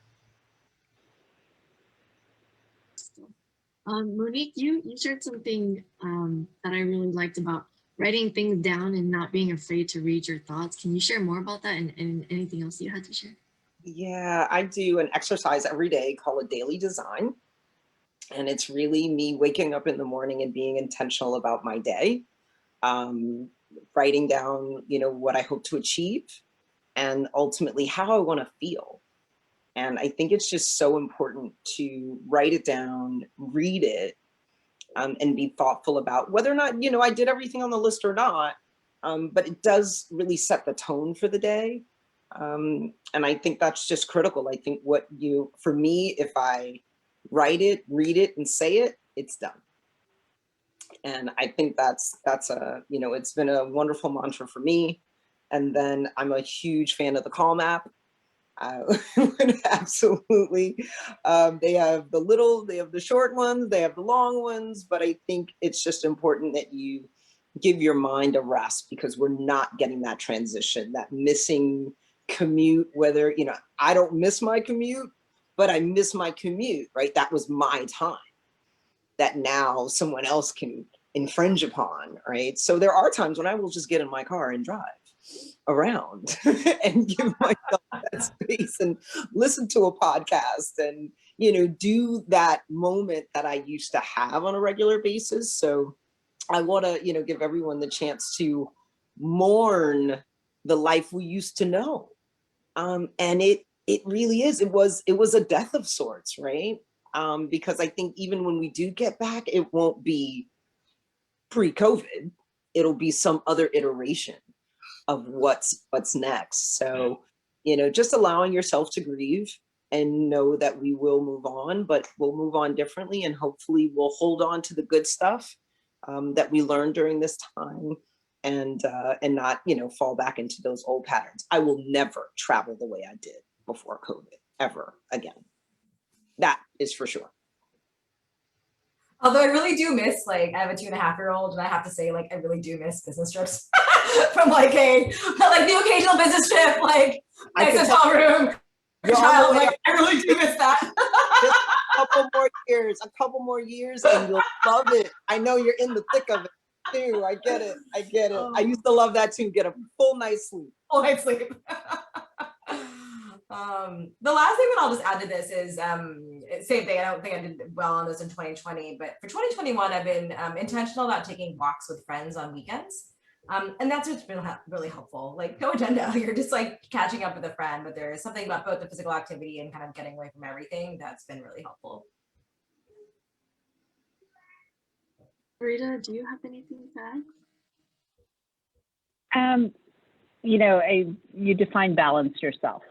Monique, you shared something that I really liked about writing things down and not being afraid to read your thoughts. Can you share more about that and anything else you had to share? Yeah, I do an exercise every day called a daily design. And it's really me waking up in the morning and being intentional about my day, writing down, you know, what I hope to achieve and ultimately how I want to feel. And I think it's just so important to write it down, read it, and be thoughtful about whether or not, you know, I did everything on the list or not. But it does really set the tone for the day. And I think that's just critical. I think for me, if I write it, read it, and say it, it's done. And I think that's you know, it's been a wonderful mantra for me. And then I'm a huge fan of the Calm app. Absolutely. They have the short ones, they have the long ones, but I think it's just important that you give your mind a rest because we're not getting that transition, that missing commute, whether, you know, I don't miss my commute, but I miss my commute, right? That was my time that now someone else can infringe upon, right? So there are times when I will just get in my car and drive around and give myself that space and listen to a podcast and, you know, do that moment that I used to have on a regular basis. So I want to, you know, give everyone the chance to mourn the life we used to know. And it really is, it was a death of sorts, right? Because I think even when we do get back, it won't be pre-COVID, it'll be some other iteration of what's next. So, you know, just allowing yourself to grieve and know that we will move on, but we'll move on differently. And hopefully we'll hold on to the good stuff that we learned during this time and not, you know, fall back into those old patterns. I will never travel the way I did before COVID ever again. That is for sure. Although I really do miss, like, I have a 2.5-year-old, and I have to say, like, I really do miss business trips from like the occasional business trip, like I nice can hotel room, You're on child, the way like up. I really do miss that. Just a couple more years, and you'll love it. I know you're in the thick of it too. I get it. I used to love that too. Get a full night's sleep. Full night's sleep. The last thing that I'll just add to this is same thing. I don't think I did well on this in 2020, but for 2021, I've been intentional about taking walks with friends on weekends. And that's what's been really helpful. Like, no agenda, you're just like catching up with a friend, but there is something about both the physical activity and kind of getting away from everything that's been really helpful. Rita, do you have anything to add? You define balance yourself,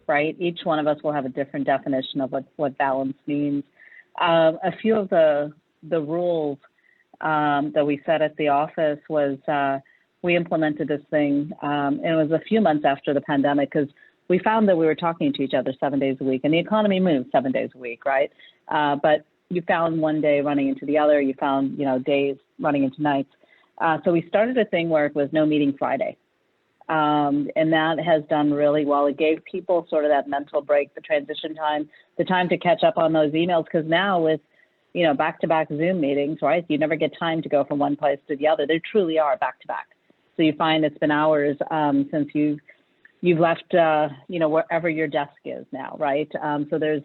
right? Each one of us will have a different definition of what balance means. A few of the rules that we set at the office was we implemented this thing, and it was a few months after the pandemic, because we found that we were talking to each other 7 days a week, and the economy moves 7 days a week, right? But you found one day running into the other, you found, days running into nights. So we started a thing where it was no meeting Friday. And that has done really well. It gave people sort of that mental break, the transition time, the time to catch up on those emails, because now with, back-to-back Zoom meetings, right? You never get time to go from one place to the other. They truly are back-to-back. So you find it's been hours since you've left, wherever your desk is now, right? So there's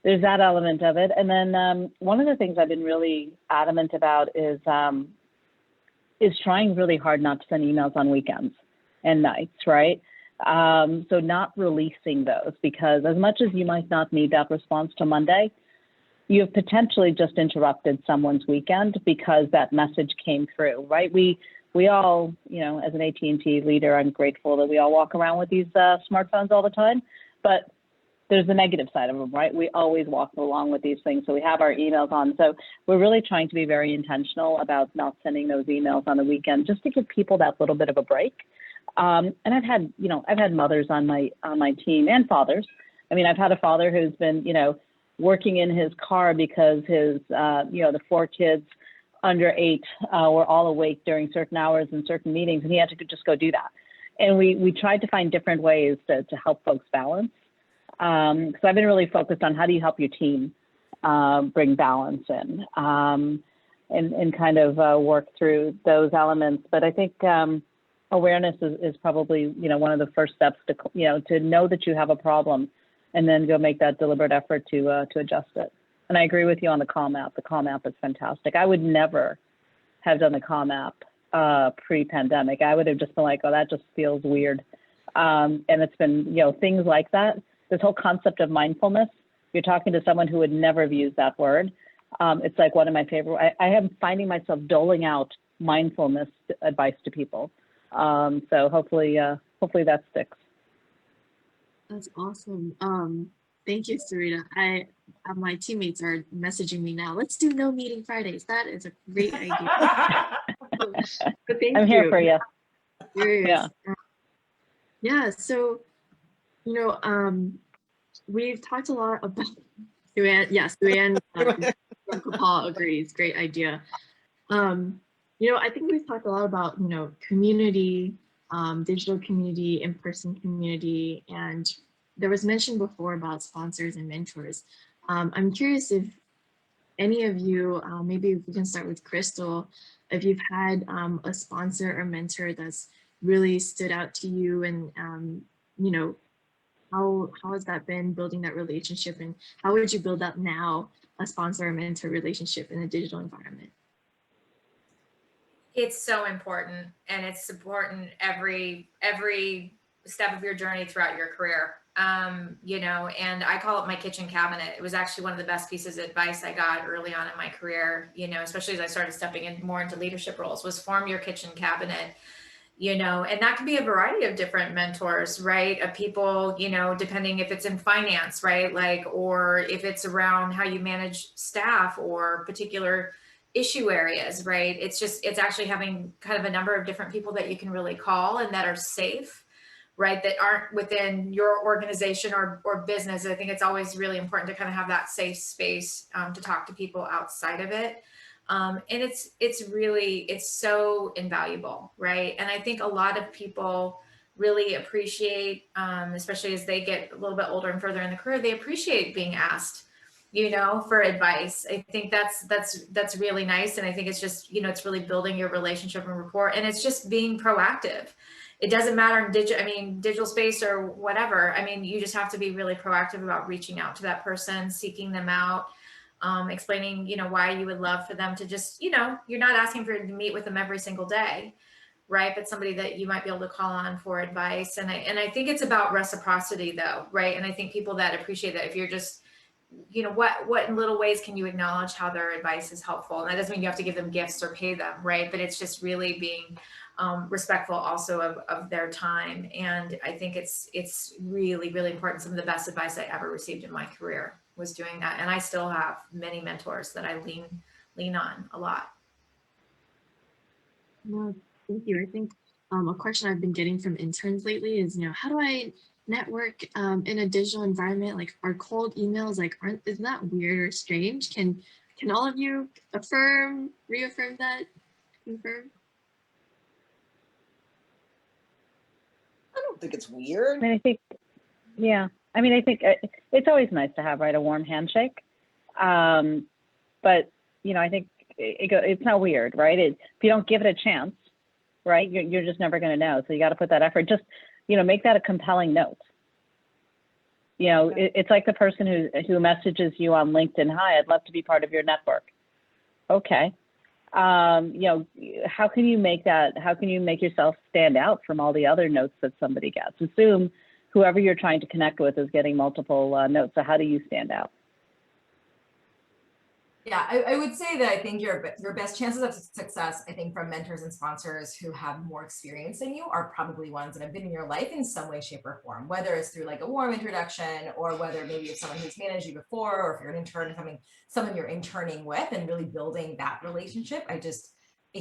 that element of it. And then one of the things I've been really adamant about is trying really hard not to send emails on weekends and nights, right? So not releasing those, because as much as you might not need that response to Monday, you have potentially just interrupted someone's weekend because that message came through, right? We all, as an AT&T leader, I'm grateful that we all walk around with these smartphones all the time, but there's the negative side of them, right? We always walk along with these things. So we have our emails on. So we're really trying to be very intentional about not sending those emails on the weekend, just to give people that little bit of a break. And I've had mothers on my team, and fathers. I mean, I've had a father who's been, working in his car because his, the 4 kids under 8 were all awake during certain hours and certain meetings, and he had to just go do that. And we tried to find different ways to help folks balance. So I've been really focused on how do you help your team bring balance in, and kind of work through those elements. But I think awareness is probably, one of the first steps to know that you have a problem, and then go make that deliberate effort to adjust it. And I agree with you on the Calm app. The Calm app is fantastic. I would never have done the Calm app pre-pandemic. I would have just been like, oh, that just feels weird. And it's been, things like that. This whole concept of mindfulness, you're talking to someone who would never have used that word. It's like one of my favorite, I am finding myself doling out mindfulness advice to people. So hopefully that sticks. That's awesome. Thank you, Sarita. My teammates are messaging me now. Let's do no meeting Fridays. That is a great idea. But thank I'm here for you. Yeah. Yeah. So, we've talked a lot about Suanne. Yes, Suanne from Kapal agrees. Great idea. I think we've talked a lot about, community, digital community, in-person community, and there was mention before about sponsors and mentors. I'm curious if any of you, maybe we can start with Crystal, if you've had a sponsor or mentor that's really stood out to you, and how has that been building that relationship, and how would you build up now a sponsor or mentor relationship in a digital environment? It's so important, and it's important every step of your journey throughout your career. And I call it my kitchen cabinet. It was actually one of the best pieces of advice I got early on in my career, especially as I started stepping in more into leadership roles, was form your kitchen cabinet, and that can be a variety of different mentors, right? Of people, depending if it's in finance, right? Or if it's around how you manage staff or particular issue areas, right? It's actually having kind of a number of different people that you can really call and that are safe, right, that aren't within your organization or business. I think it's always really important to kind of have that safe space to talk to people outside of it. And it's so invaluable, right? And I think a lot of people really appreciate, especially as they get a little bit older and further in the career, they appreciate being asked, for advice. I think that's really nice. And I think it's just, it's really building your relationship and rapport, and it's just being proactive. It doesn't matter in digital space or whatever. I mean, you just have to be really proactive about reaching out to that person, seeking them out, explaining, why you would love for them to just, you're not asking for to meet with them every single day, right? But somebody that you might be able to call on for advice. And I think it's about reciprocity though, right? And I think people that appreciate that, if you're just, what in little ways can you acknowledge how their advice is helpful? And that doesn't mean you have to give them gifts or pay them, right? But it's just really being respectful also of their time. And I think it's really, really important. Some of the best advice I ever received in my career was doing that. And I still have many mentors that I lean on a lot. No, thank you. I think a question I've been getting from interns lately is, how do I network in a digital environment? Like, are cold emails isn't that weird or strange? Can all of you reaffirm that, confirm? I don't think it's weird. I mean, I think it's always nice to have, right, a warm handshake. But, I think it's not weird, right? If you don't give it a chance, right, you're just never going to know. So you got to put that effort. Just, make that a compelling note. It's like the person who messages you on LinkedIn, hi, I'd love to be part of your network. Okay. How can you make yourself stand out from all the other notes that somebody gets? Assume whoever you're trying to connect with is getting multiple notes. So how do you stand out? Yeah, I would say that I think your best chances of success, I think, from mentors and sponsors who have more experience than you are probably ones that have been in your life in some way, shape, or form, whether it's through like a warm introduction, or whether maybe it's someone who's managed you before, or if you're an intern, someone you're interning with and really building that relationship. I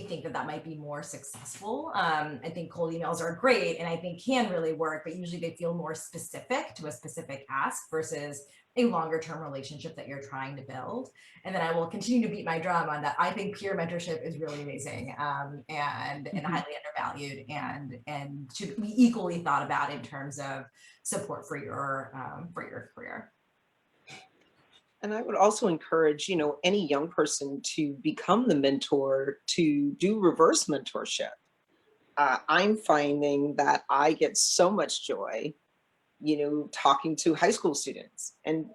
think that might be more successful. I think cold emails are great and I think can really work, but usually they feel more specific to a specific ask versus a longer term relationship that you're trying to build. And then I will continue to beat my drum on that. I think peer mentorship is really amazing and highly undervalued and should be equally thought about in terms of support for your career. And I would also encourage, any young person to become the mentor, to do reverse mentorship. I'm finding that I get so much joy, talking to high school students. And,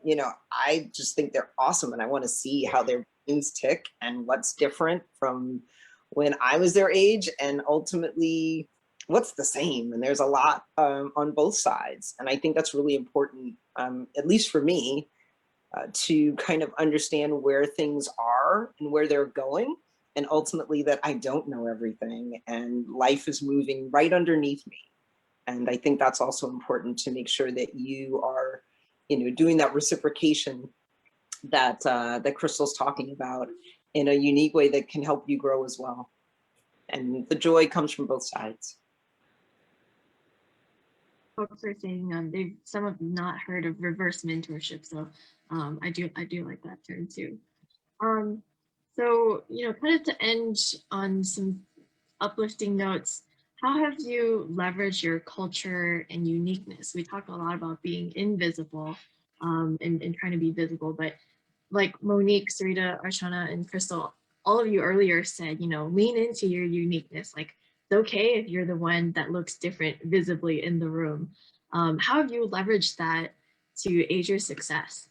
I just think they're awesome. And I want to see how their brains tick and what's different from when I was their age, and ultimately what's the same. And there's a lot on both sides. And I think that's really important, at least for me, to kind of understand where things are and where they're going, and ultimately that I don't know everything and life is moving right underneath me. And I think that's also important to make sure that you are, doing that reciprocation that that Crystal's talking about in a unique way that can help you grow as well. And the joy comes from both sides. Folks are saying some have not heard of reverse mentorship, so I do like that term too. So kind of to end on some uplifting notes, how have you leveraged your culture and uniqueness? We talk a lot about being invisible and trying to be visible, but like Monique, Sarita, Archana, and Crystal, all of you earlier said, lean into your uniqueness. Like, it's okay if you're the one that looks different visibly in the room. How have you leveraged that to aid your success?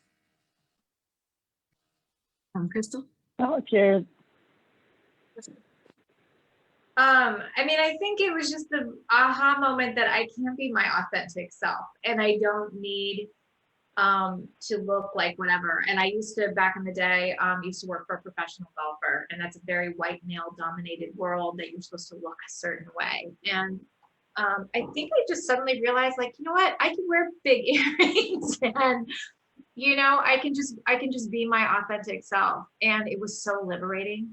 Crystal? Well, if you're I think it was just the aha moment that I can be my authentic self and I don't need to look like whatever. And I used to, back in the day, used to work for a professional golfer, and that's a very white male dominated world that you're supposed to look a certain way. And I think I just suddenly realized, like, you know what, I can wear big earrings and I can just be my authentic self. And it was so liberating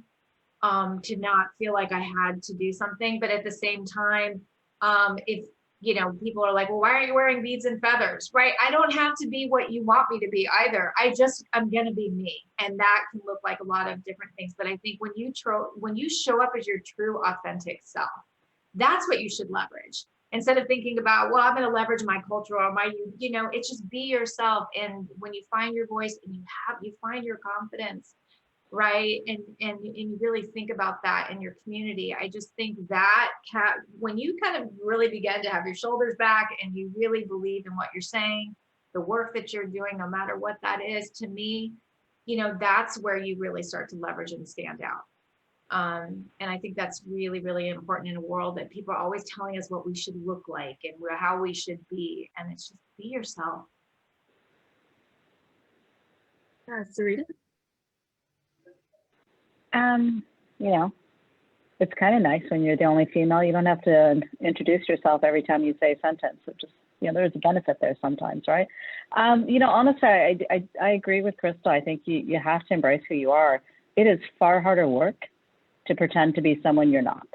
to not feel like I had to do something. But at the same time, if you know, people are like, well, why are you wearing beads and feathers, right? I don't have to be what you want me to be either. I'm going to be me. And that can look like a lot of different things. But I think when you show up as your true authentic self, that's what you should leverage. Instead of thinking about, well, I'm going to leverage my culture or my, you know, it's just be yourself. And when you find your voice and you find your confidence, right? And you really think about that in your community. I just think that when you kind of really begin to have your shoulders back and you really believe in what you're saying, the work that you're doing, no matter what that is, to me, you know, that's where you really start to leverage and stand out. And I think that's really, really important in a world that people are always telling us what we should look like and how we should be. And it's just be yourself. Sarita? You know, it's kind of nice when you're the only female. You don't have to introduce yourself every time you say a sentence. It just, you know, there's a benefit there sometimes, right? You know, honestly, I agree with Crystal. I think you have to embrace who you are. It is far harder work to pretend to be someone you're not.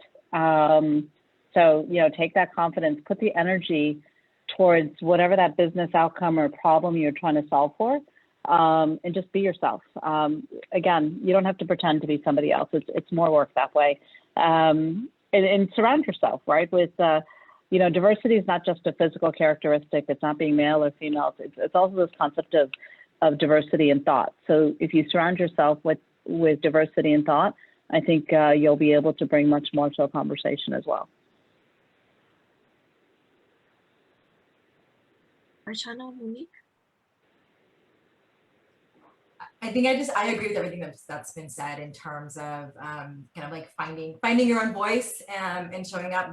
So, you know, take that confidence, put the energy towards whatever that business outcome or problem you're trying to solve for. And just be yourself. Again, you don't have to pretend to be somebody else. It's more work that way. And surround yourself, right? With, you know, diversity is not just a physical characteristic. It's not being male or female. It's also this concept of diversity in thought. So if you surround yourself with diversity in thought, I think you'll be able to bring much more to a conversation as well. Archana, Monique? I think I agree with everything that's been said in terms of kind of like finding your own voice and showing up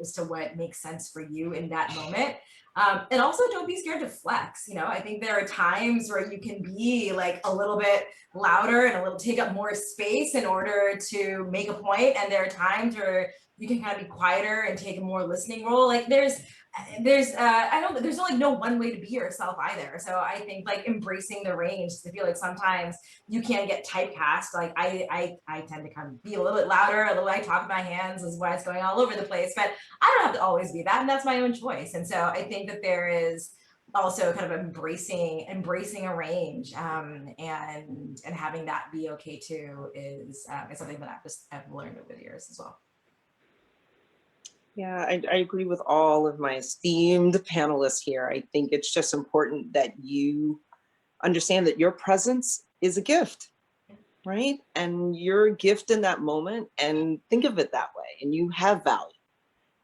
as to what makes sense for you in that moment. And also don't be scared to flex. You know, I think there are times where you can be like a little bit louder and take up more space in order to make a point. And there are times where you can kind of be quieter and take a more listening role. Like there's like no one way to be yourself either. So I think like embracing the range, to feel like sometimes you can get typecast. Like I tend to kind of be a little bit louder, I talk with my hands is why it's going all over the place, but I don't have to always be that, and that's my own choice. And so I think that there is also kind of embracing a range and having that be okay too is something that I've learned over the years as well. Yeah, I agree with all of my esteemed panelists here. I think it's just important that you understand that your presence is a gift, right? And you're a gift in that moment, and think of it that way. And you have value.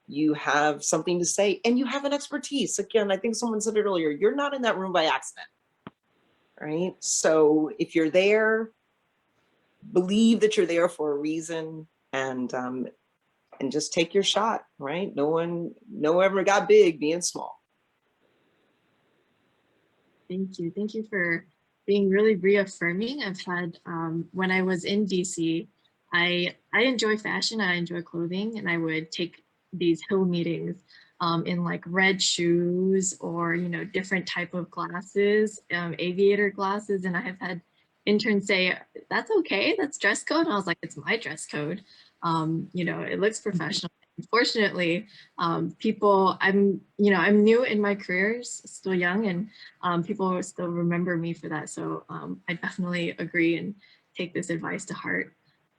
You have something to say, and you have an expertise. Again, I think someone said it earlier, you're not in that room by accident, right? So if you're there, believe that you're there for a reason, and just take your shot, right? No one ever got big being small. Thank you. Thank you for being really reaffirming. I've had, when I was in DC, I enjoy fashion, I enjoy clothing, and I would take these Hill meetings in like red shoes or, you know, different type of glasses, aviator glasses. And I have had interns say, that's okay, that's dress code. And I was like, it's my dress code. You know, it looks professional. Unfortunately, people, I'm new in my career, still young, and people still remember me for that. So I definitely agree and take this advice to heart.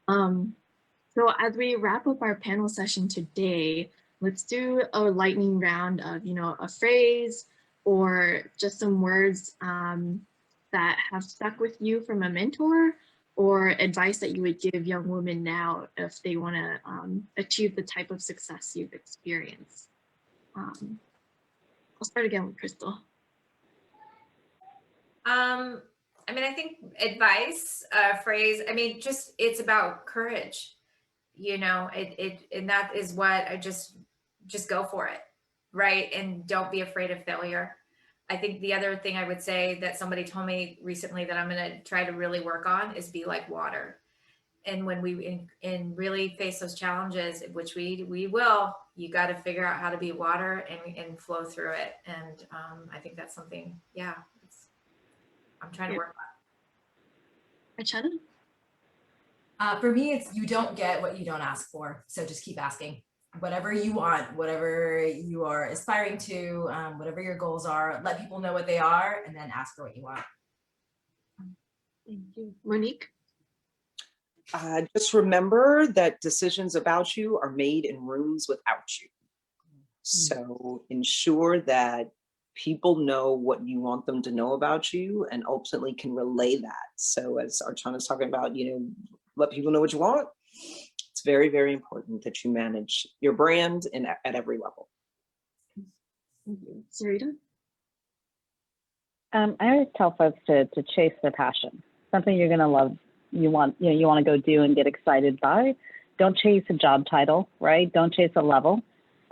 So as we wrap up our panel session today, let's do a lightning round of, you know, a phrase or just some words that have stuck with you from a mentor, or advice that you would give young women now if they want to achieve the type of success you've experienced. I'll start again with Crystal. I mean, I think advice, phrase, I mean, just, it's about courage, you know, and that is what I just go for it, right? And don't be afraid of failure. I think the other thing I would say that somebody told me recently that I'm going to try to really work on is be like water. And when we really face those challenges, which we will, you got to figure out how to be water and flow through it. And I think that's something, yeah, I'm trying to work on. Archana? For me, it's you don't get what you don't ask for. So just keep asking. whatever you want, whatever you are aspiring to, whatever your goals are, let people know what they are, and then ask for what you want. Thank you. Monique? Just remember that decisions about you are made in rooms without you. So ensure that people know what you want them to know about you and ultimately can relay that. So as Archana's talking about, let people know what you want. It's very, very important that you manage your brand at every level. Thank you. Sarita? I always tell folks to chase their passion, something you're going to love. You want to go do and get excited by. Don't chase a job title, right? Don't chase a level.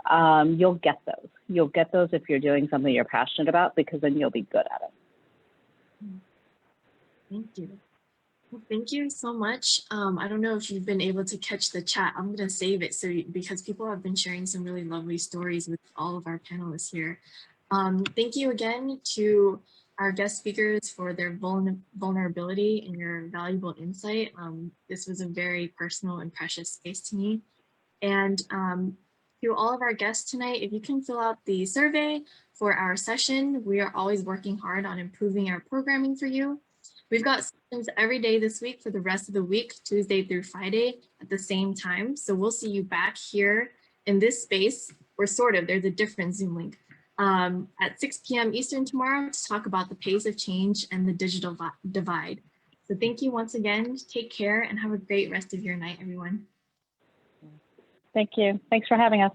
You'll get those. You'll get those if you're doing something you're passionate about, because then you'll be good at it. Thank you. Well, thank you so much. I don't know if you've been able to catch the chat. I'm going to save it because people have been sharing some really lovely stories with all of our panelists here. Thank you again to our guest speakers for their vulnerability and your valuable insight. This was a very personal and precious space to me. And to all of our guests tonight, if you can fill out the survey for our session, we are always working hard on improving our programming for you. We've got sessions every day this week for the rest of the week, Tuesday through Friday at the same time. So we'll see you back here in this space, or sort of, there's a different Zoom link, at 6 p.m. Eastern tomorrow to talk about the pace of change and the digital divide. So thank you once again, take care and have a great rest of your night, everyone. Thank you. Thanks for having us.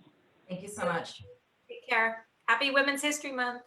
Thank you so much. Take care. Happy Women's History Month.